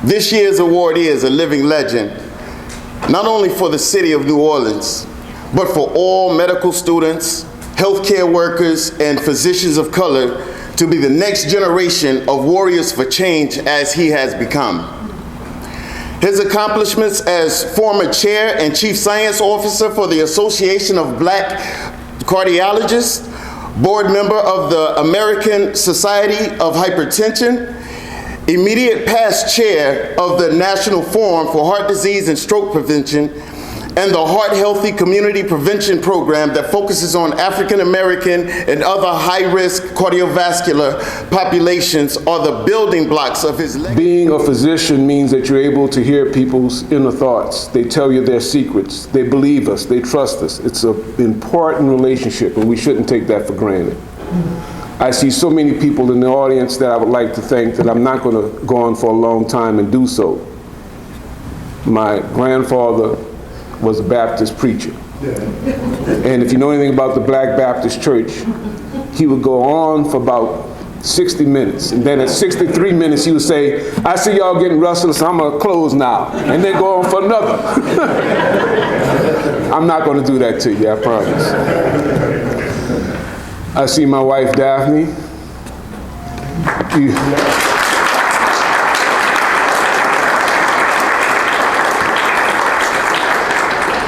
this year's awardee is a living legend, not only for the city of New Orleans, but for all medical students, healthcare workers, and physicians of color to be the next generation of warriors for change as he has become. His accomplishments as former chair and chief science officer for the Association of Black Cardiologists, board member of the American Society of Hypertension, immediate past chair of the National Forum for Heart Disease and Stroke Prevention, and the Heart Healthy Community Prevention Program that focuses on African American and other high-risk cardiovascular populations are the building blocks of his legacy. Being a physician means that you're able to hear people's inner thoughts. They tell you their secrets. They believe us. They trust us. It's an important relationship, and we shouldn't take that for granted. I see so many people in the audience that I would like to thank that I'm not going to go on for a long time and do so. My grandfather was a Baptist preacher. And if you know anything about the Black Baptist Church, he would go on for about 60 minutes. And then at 63 minutes, he would say, I see y'all getting restless, I'm gonna close now. And then go on for another. I'm not gonna do that to you, I promise. I see my wife, Daphne.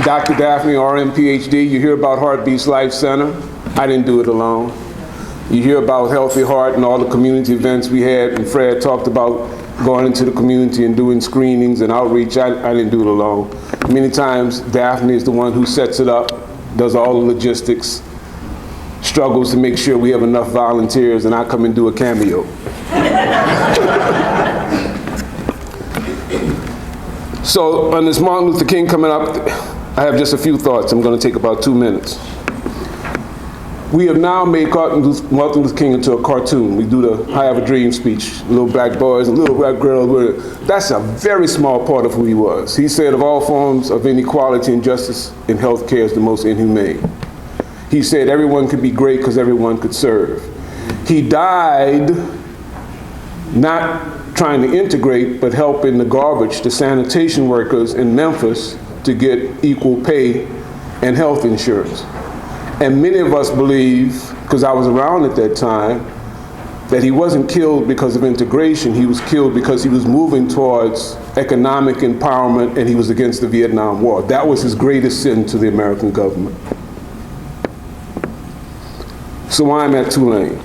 Dr. Daphne, RM, PhD, you hear about Heartbeats Life Center. I didn't do it alone. You hear about Healthy Heart and all the community events we had, and Fred talked about going into the community and doing screenings and outreach. I didn't do it alone. Many times, Daphne is the one who sets it up, does all the logistics, struggles to make sure we have enough volunteers, and I come and do a cameo. So on this Martin Luther King coming up, I have just a few thoughts. I'm going to take about 2 minutes. We have now made Martin Luther King into a cartoon. We do the I Have a Dream speech, little black boys and little black girls. That's a very small part of who he was. He said of all forms of inequality and injustice in healthcare is the most inhumane. He said everyone could be great because everyone could serve. He died not trying to integrate, but helping the sanitation workers in Memphis to get equal pay and health insurance. And many of us believe, because I was around at that time, that he wasn't killed because of integration. He was killed because he was moving towards economic empowerment and he was against the Vietnam War. That was his greatest sin to the American government. So why I'm at Tulane?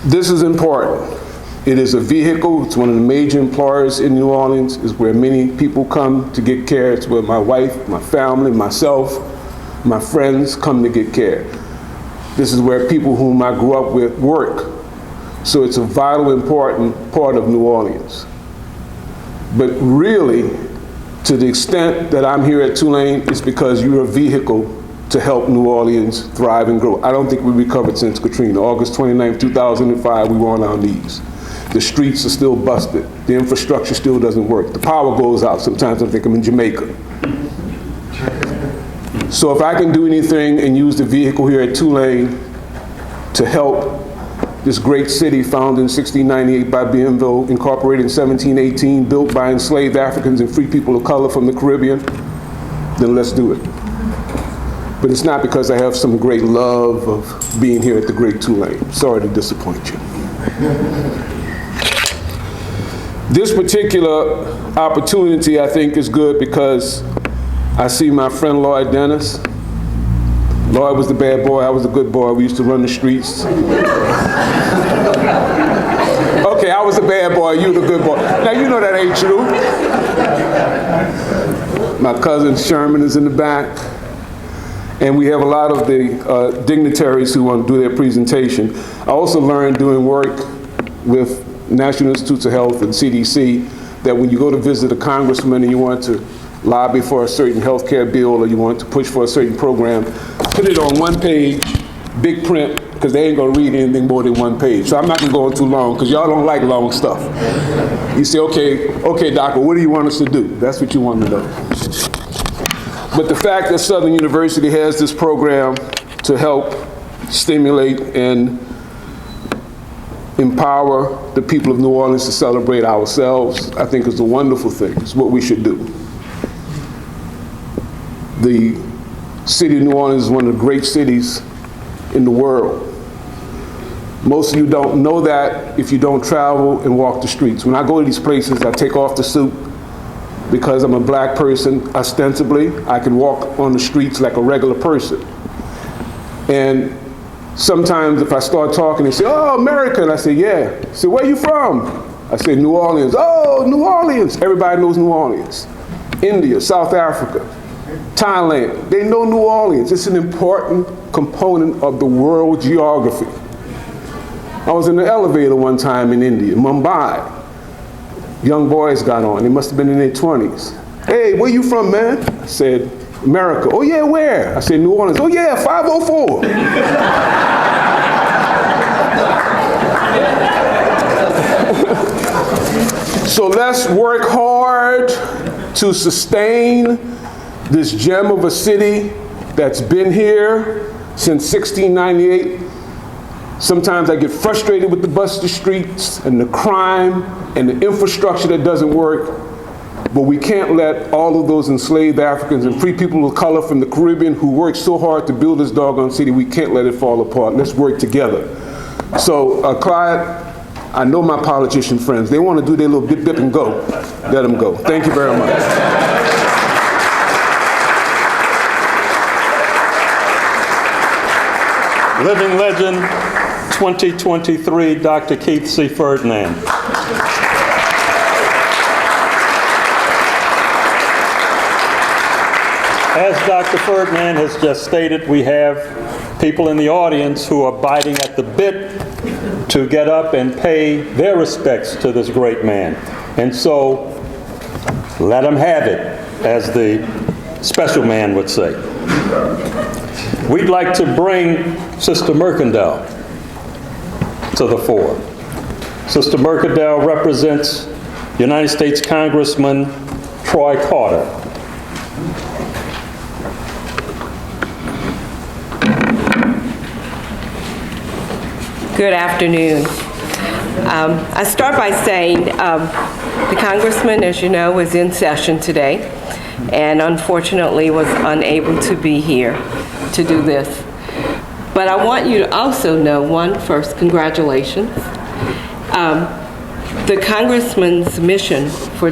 This is important. It is a vehicle. It's one of the major employers in New Orleans. It's where many people come to get care. It's where my wife, my family, myself, my friends come to get care. This is where people whom I grew up with work. So it's a vital, important part of New Orleans. But really, to the extent that I'm here at Tulane, it's because you're a vehicle to help New Orleans thrive and grow. I don't think we recovered since Katrina. August 29, 2005, we were on our knees. The streets are still busted. The infrastructure still doesn't work. The power goes out. Sometimes I think I'm in Jamaica. So if I can do anything and use the vehicle here at Tulane to help this great city founded in 1698 by Bienville, incorporated in 1718, built by enslaved Africans and free people of color from the Caribbean, then let's do it. But it's not because I have some great love of being here at the great Tulane. Sorry to disappoint you. This particular opportunity, I think, is good because I see my friend Lloyd Dennis. Lloyd was the bad boy, I was the good boy. We used to run the streets. Okay, I was the bad boy, you the good boy. Now, you know that ain't true. My cousin Sherman is in the back. And we have a lot of the dignitaries who want to do their presentation. I also learned doing work with National Institutes of Health and CDC that when you go to visit a congressman and you want to lobby for a certain health care bill or you want to push for a certain program, put it on one page, big print, because they ain't going to read anything more than one page. So I'm not going to go on too long because y'all don't like long stuff. You say, okay, doctor, what do you want us to do? That's what you want to know. But the fact that Southern University has this program to help stimulate and empower the people of New Orleans to celebrate ourselves, I think is a wonderful thing. It's what we should do. The city of New Orleans is one of the great cities in the world. Most of you don't know that if you don't travel and walk the streets. When I go to these places, I take off the suit because I'm a black person, ostensibly. I can walk on the streets like a regular person. And sometimes if I start talking, they say, oh, America, and I say, yeah. They say, where you from? I say, New Orleans. Oh, New Orleans. Everybody knows New Orleans. India, South Africa, Thailand, they know New Orleans. It's an important component of the world geography. I was in the elevator one time in India, Mumbai. Young boys got on, they must have been in their 20s. Hey, where you from, man? I said, America. Oh yeah, where? I said, New Orleans. Oh yeah, 504. So let's work hard to sustain this gem of a city that's been here since 1698. Sometimes I get frustrated with the busted streets and the crime and the infrastructure that doesn't work, but we can't let all of those enslaved Africans and free people of color from the Caribbean who worked so hard to build this doggone city, we can't let it fall apart. Let's work together. So, Clyde, I know my politician friends, they want to do their little dip and go. Let them go. Thank you very much. Living legend 2023, Dr. Keith C. Ferdinand. As Dr. Ferdinand has just stated, we have people in the audience who are biting at the bit to get up and pay their respects to this great man. And so, let them have it, as the special man would say. We'd like to bring Sister Mercandale to the fore. Sister Mercandale represents United States Congressman Troy Carter. Good afternoon. I start by saying the Congressman, as you know, was in session today and unfortunately was unable to be here to do this. But I want you to also know, first, congratulations. The Congressman's mission for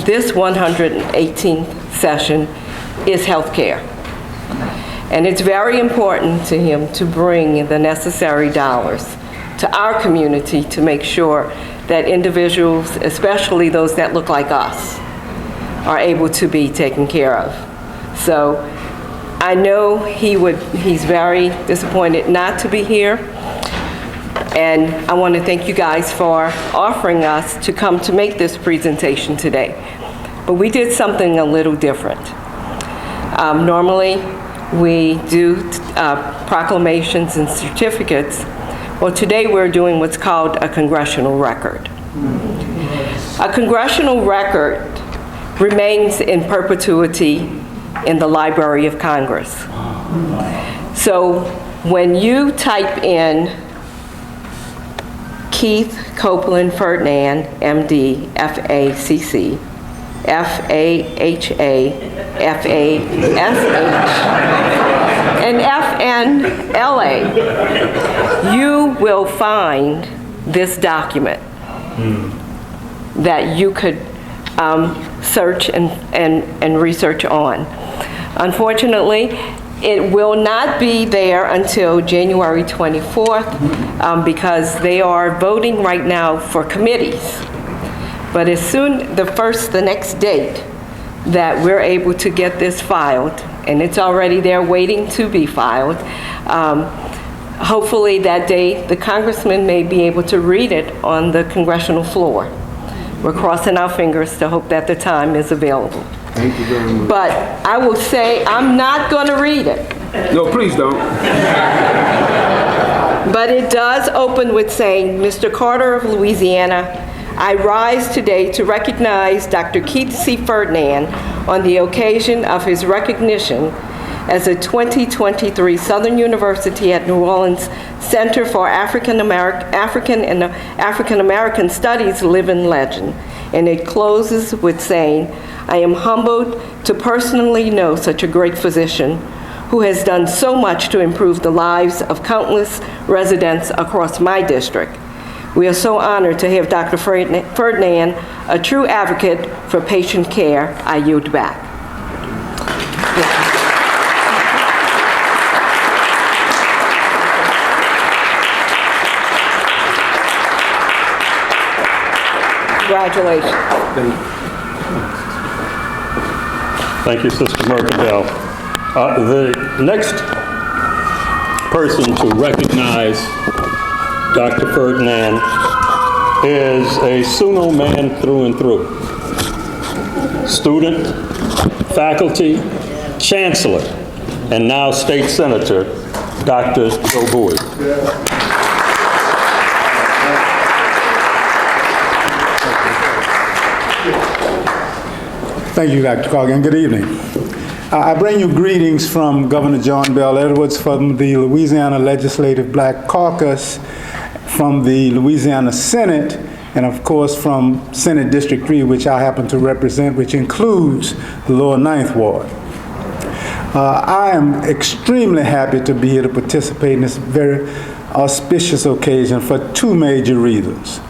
this 118th session is health care. And it's very important to him to bring the necessary dollars to our community to make sure that individuals, especially those that look like us, are able to be taken care of. So I know he's very disappointed not to be here. And I want to thank you guys for offering us to come to make this presentation today. But we did something a little different. Normally, we do proclamations and certificates. Well, today we're doing what's called a congressional record. A congressional record remains in perpetuity in the Library of Congress. So when you type in Keith Copeland Ferdinand, MD, FACC, FAHA, and FNLA, you will find this document that you could search and research on. Unfortunately, it will not be there until January 24th because they are voting right now for committees. But as soon, the next date that we're able to get this filed, and it's already there waiting to be filed, hopefully that day the congressman may be able to read it on the congressional floor. We're crossing our fingers to hope that the time is available. Thank you very much. But I will say I'm not going to read it. No, please don't. But it does open with saying, Mr. Carter of Louisiana, I rise today to recognize Dr. Keith C. Ferdinand on the occasion of his recognition as a 2023 Southern University at New Orleans Center for African and African American Studies Living Legend. And it closes with saying, I am humbled to personally know such a great physician who has done so much to improve the lives of countless residents across my district. We are so honored to have Dr. Ferdinand, a true advocate for patient care. I yield back. Congratulations. Thank you, Sister Mercandale. The next person to recognize Dr. Ferdinand is a SUNO man through and through. Student, faculty, chancellor, and now state senator, Dr. Joe Bowie. Thank you, Dr. Corrigan. Good evening. I bring you greetings from Governor John Bell Edwards from the Louisiana Legislative Black Caucus, from the Louisiana Senate, and of course from Senate District 3, which I happen to represent, which includes the Lower Ninth Ward. I am extremely happy to be here to participate in this very auspicious occasion for two major reasons.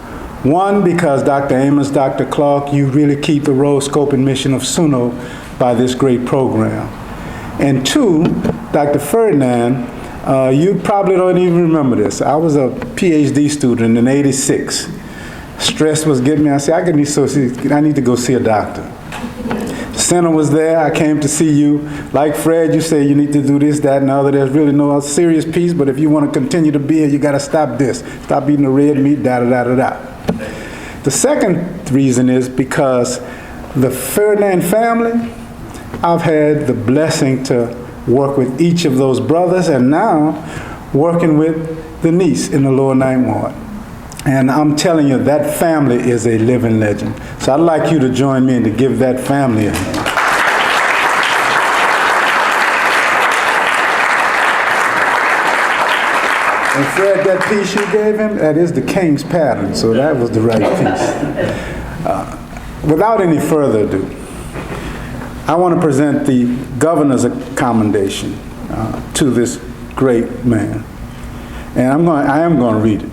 One, because Dr. Amos, Dr. Clark, you really keep the role, scope, and mission of SUNO by this great program. And two, Dr. Ferdinand, you probably don't even remember this. I was a PhD student in '86. Stress was getting me. I said, I need to go see a doctor. The center was there. I came to see you. Like Fred, you say you need to do this, that, and the other. There's really no serious piece, but if you want to continue to be here, you got to stop this. Stop eating the red meat, da-da-da-da-da. The second reason is because the Ferdinand family, I've had the blessing to work with each of those brothers, and now working with the niece in the Lower Ninth Ward. And I'm telling you, that family is a living legend. So I'd like you to join me and to give that family a hand. And Fred, that piece you gave him, that is the King's pattern, so that was the right piece. Without any further ado, I want to present the governor's commendation to this great man. And I am going to read it.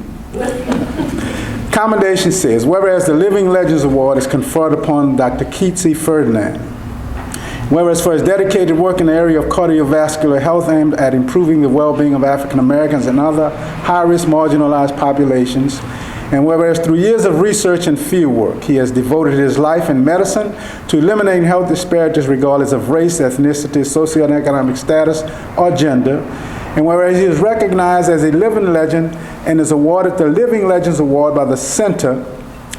Commendation says, whereas the Living Legends Award is conferred upon Dr. Keith C. Ferdinand, whereas for his dedicated work in the area of cardiovascular health aimed at improving the well-being of African Americans and other high-risk marginalized populations, and whereas through years of research and field work, he has devoted his life in medicine to eliminating health disparities regardless of race, ethnicity, socioeconomic status, or gender, and whereas he is recognized as a living legend and is awarded the Living Legends Award by the Center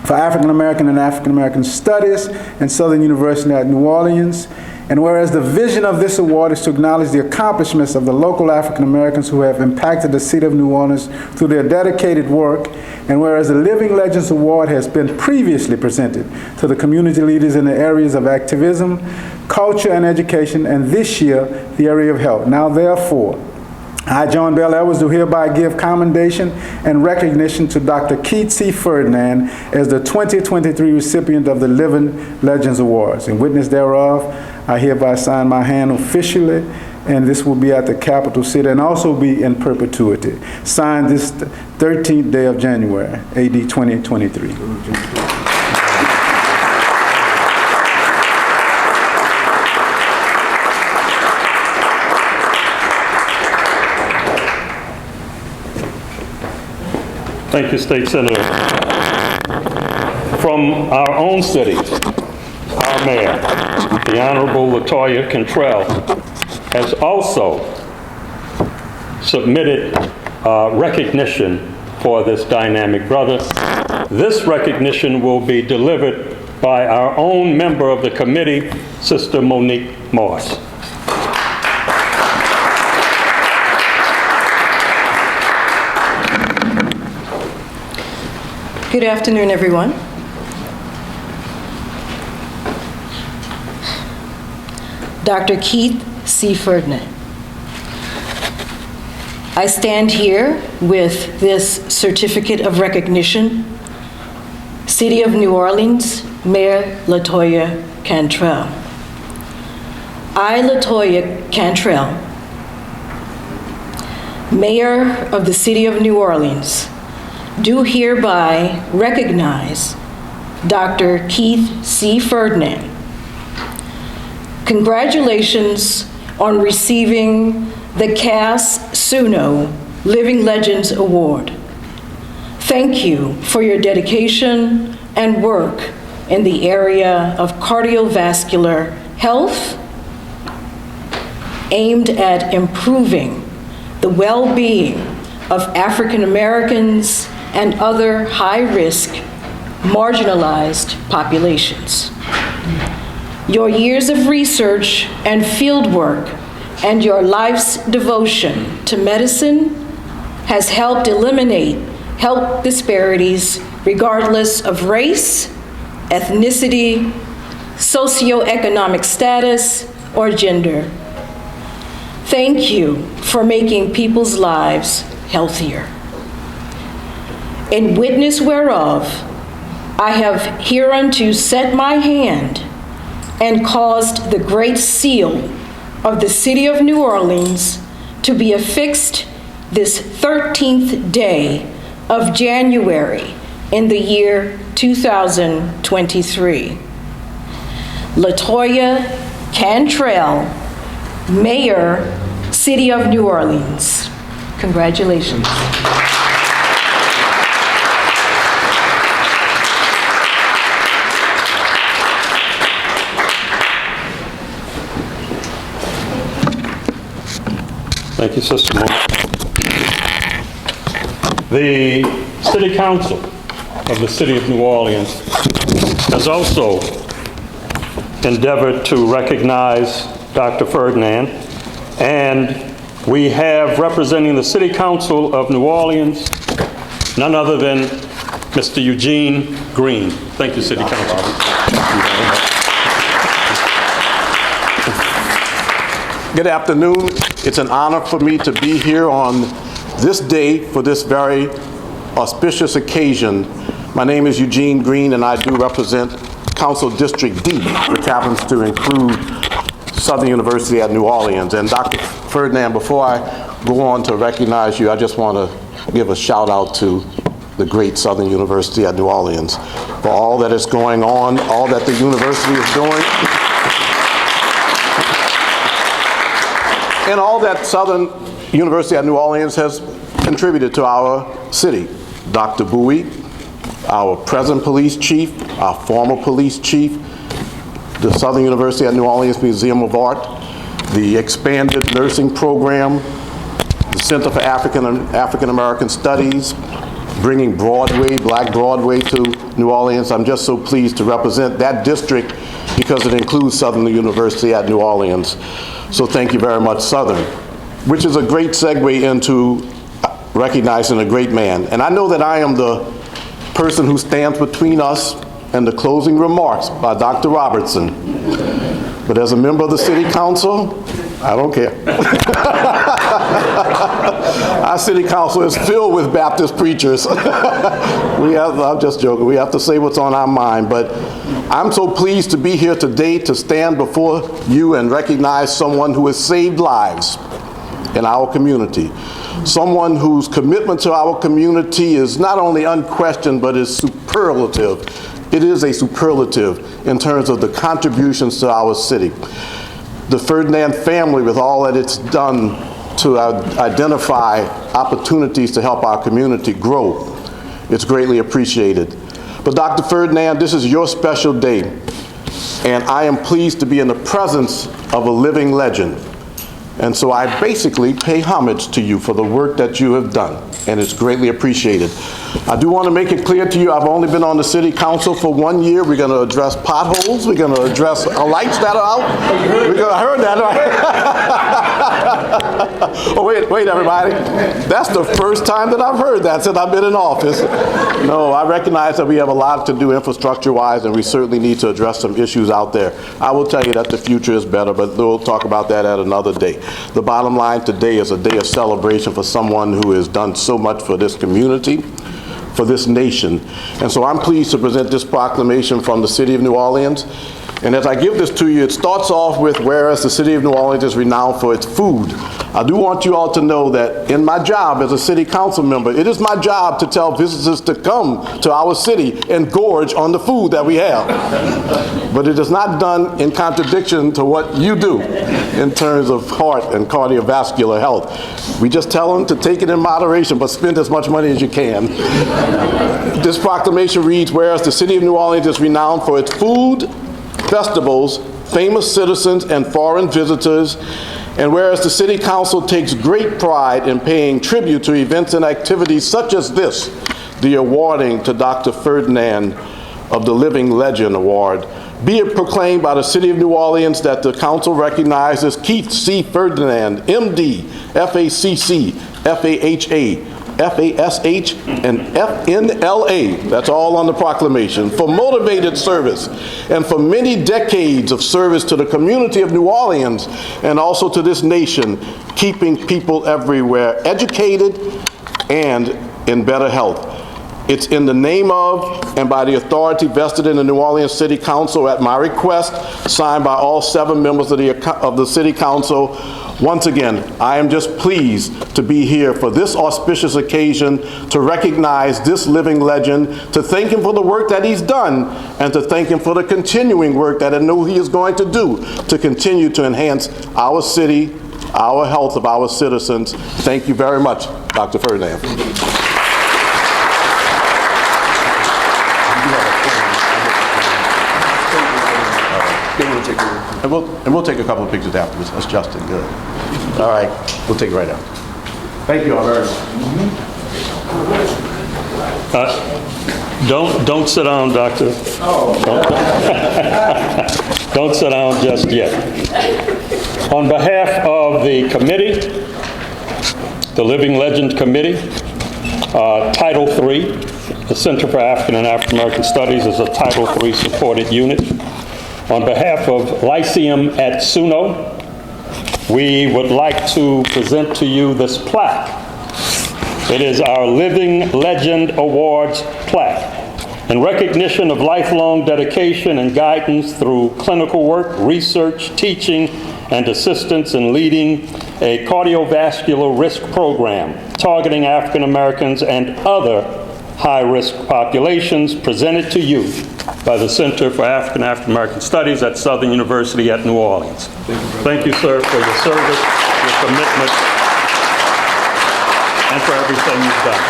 for African American and African American Studies and Southern University at New Orleans, and whereas the vision of this award is to acknowledge the accomplishments of the local African Americans who have impacted the city of New Orleans through their dedicated work, and whereas the Living Legends Award has been previously presented to the community leaders in the areas of activism, culture, and education, and this year, the area of health. Now, therefore, I, John Bell Edwards, do hereby give commendation and recognition to Dr. Keith C. Ferdinand as the 2023 recipient of the Living Legends Awards. In witness thereof, I hereby sign my hand officially, and this will be at the capital city and also be in perpetuity. Signed this 13th day of January, AD 2023. Thank you, State Senator. From our own city, our mayor, the Honorable Latoya Cantrell, has also submitted recognition for this dynamic brother. This recognition will be delivered by our own member of the committee, Sister Monique Moss. Good afternoon, everyone. Dr. Keith C. Ferdinand. I stand here with this certificate of recognition, City of New Orleans, Mayor Latoya Cantrell. I, Latoya Cantrell, Mayor of the City of New Orleans, do hereby recognize Dr. Keith C. Ferdinand. Congratulations on receiving the CAAAS SUNO Living Legends Award. Thank you for your dedication and work in the area of cardiovascular health aimed at improving the well-being of African Americans and other high-risk, marginalized populations. Your years of research and field work and your life's devotion to medicine has helped eliminate health disparities regardless of race, ethnicity, socioeconomic status, or gender. Thank you for making people's lives healthier. In witness whereof, I have hereunto set my hand and caused the great seal of the City of New Orleans to be affixed this 13th day of January in the year 2023. Latoya Cantrell, Mayor, City of New Orleans. Congratulations. Thank you, Sister Moore. The City Council of the City of New Orleans has also endeavored to recognize Dr. Ferdinand And we have representing the City Council of New Orleans, none other than Mr. Eugene Green. Thank you, City Council. Good afternoon. It's an honor for me to be here on this day for this very auspicious occasion. My name is Eugene Green, and I do represent Council District D, which happens to include Southern University at New Orleans. And Dr. Ferdinand, before I go on to recognize you, I just want to give a shout out to the great Southern University at New Orleans for all that is going on, all that the university is doing, and all that Southern University at New Orleans has contributed to our city. Dr. Bowie, our present police chief, our former police chief, the Southern University at New Orleans Museum of Art, the expanded nursing program, the Center for African American Studies, bringing Broadway, Black Broadway to New Orleans. I'm just so pleased to represent that district because it includes Southern University at New Orleans. So thank you very much, Southern, which is a great segue into recognizing a great man. And I know that I am the person who stands between us and the closing remarks by Dr. Robertson. But as a member of the City Council, I don't care. Our City Council is filled with Baptist preachers. I'm just joking, we have to say what's on our mind, but I'm so pleased to be here today to stand before you and recognize someone who has saved lives in our community. Someone whose commitment to our community is not only unquestioned, but is superlative. It is a superlative in terms of the contributions to our city. The Ferdinand family, with all that it's done to identify opportunities to help our community grow, it's greatly appreciated. But Dr. Ferdinand, this is your special day, and I am pleased to be in the presence of a living legend. And so I basically pay homage to you for the work that you have done, and it's greatly appreciated. I do want to make it clear to you, I've only been on the City Council for 1 year. We're going to address potholes. We're going to address lights that are out. I heard that, right? Oh, wait, everybody. That's the first time that I've heard that since I've been in office. No, I recognize that we have a lot to do infrastructure-wise, and we certainly need to address some issues out there. I will tell you that the future is better, but we'll talk about that at another day. The bottom line today is a day of celebration for someone who has done so much for this community, for this nation. And so I'm pleased to present this proclamation from the City of New Orleans. And as I give this to you, it starts off with, whereas the City of New Orleans is renowned for its food. I do want you all to know that in my job as a City Council member, it is my job to tell visitors to come to our city and gorge on the food that we have. But it is not done in contradiction to what you do in terms of heart and cardiovascular health. We just tell them to take it in moderation, but spend as much money as you can. This proclamation reads, whereas the City of New Orleans is renowned for its food, festivals, famous citizens, and foreign visitors, and whereas the City Council takes great pride in paying tribute to events and activities such as this, the awarding to Dr. Ferdinand of the Living Legend Award, be it proclaimed by the City of New Orleans that the Council recognizes Keith C. Ferdinand, MD, FACC, FAHA, FASH, and FNLA, that's all on the proclamation, for motivated service and for many decades of service to the community of New Orleans and also to this nation, keeping people everywhere educated and in better health. It's in the name of and by the authority vested in the New Orleans City Council at my request, signed by all 7 members of the City Council. Once again, I am just pleased to be here for this auspicious occasion to recognize this living legend, to thank him for the work that he's done, and to thank him for the continuing work that I know he is going to do to continue to enhance our city, our health of our citizens. Thank you very much, Dr. Ferdinand. And we'll take a couple of pictures afterwards. That's Justin. Good. All right. We'll take it right after. Thank you all very much. Don't sit down, Doctor. Don't sit down just yet. On behalf of the committee, the Living Legend Committee, Title III, the Center for African and African American Studies is a Title III supported unit. On behalf of Lyceum at SUNO, we would like to present to you this plaque. It is our Living Legend Awards plaque. In recognition of lifelong dedication and guidance through clinical work, research, teaching, and assistance in leading a cardiovascular risk program targeting African Americans and other high-risk populations, presented to you by the Center for African and African American Studies at Southern University at New Orleans. Thank you, sir, for your service, your commitment, and for everything you've done.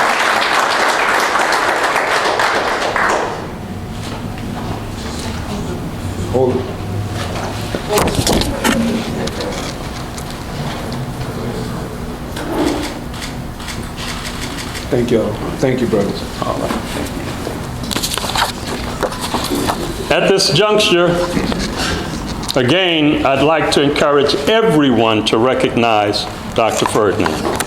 Hold it. Thank you all. Thank you, brothers. All right. At this juncture, again, I'd like to encourage everyone to recognize Dr. Ferdinand.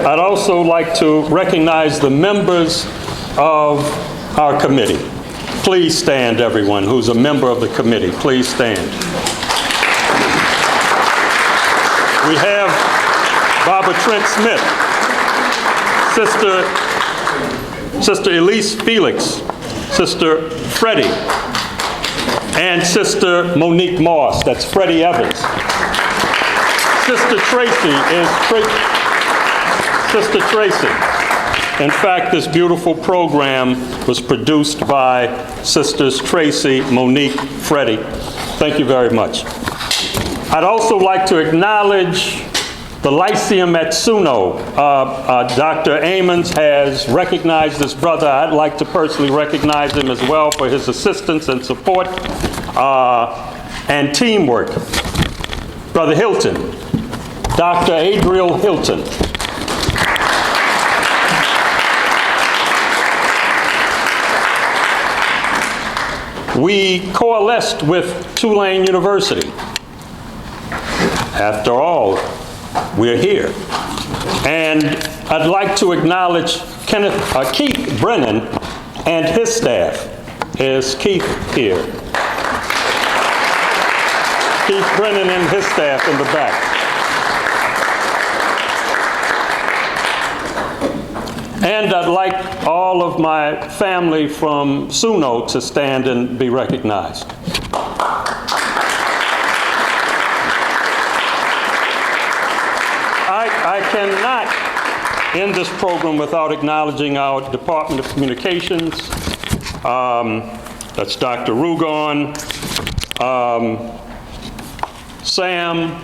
I'd also like to recognize the members of our committee. Please stand, everyone who's a member of the committee. Please stand. We have Barbara Trent Smith, Sister Elise Felix, Sister Freddie, and Sister Monique Moss. That's Freddie Evans. Sister Tracy is Sister Tracy. In fact, this beautiful program was produced by Sisters Tracy, Monique, Freddie. Thank you very much. I'd also like to acknowledge the Lyceum at SUNO. Dr. Amons has recognized this brother. I'd like to personally recognize him as well for his assistance and support and teamwork. Brother Hilton, Dr. Adriel Hilton. We coalesced with Tulane University. After all, we're here. And I'd like to acknowledge Keith Brennan and his staff. Is Keith here? Keith Brennan and his staff in the back. And I'd like all of my family from SUNO to stand and be recognized. I cannot end this program without acknowledging our Department of Communications. That's Dr. Rugon, Sam,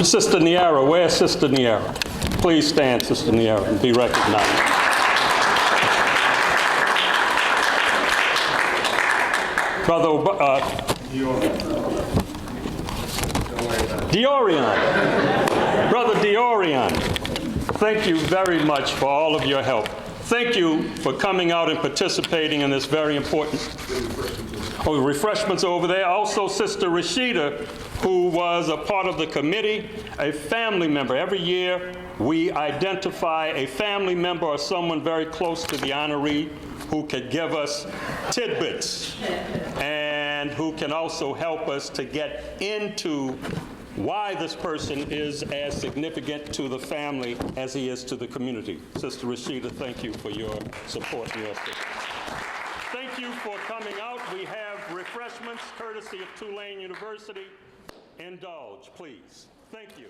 Sister Niara. Where's Sister Niara? Please stand, Sister Niara, and be recognized. Brother Diorion. Brother Diorion, thank you very much for all of your help. Thank you for coming out and participating in this very important refreshments over there. Also, Sister Rashida, who was a part of the committee, a family member. Every year, we identify a family member or someone very close to the honoree who could give us tidbits and who can also help us to get into why this person is as significant to the family as he is to the community. Sister Rashida, thank you for your support and your assistance. Thank you for coming out. We have refreshments courtesy of Tulane University. Indulge, please. Thank you.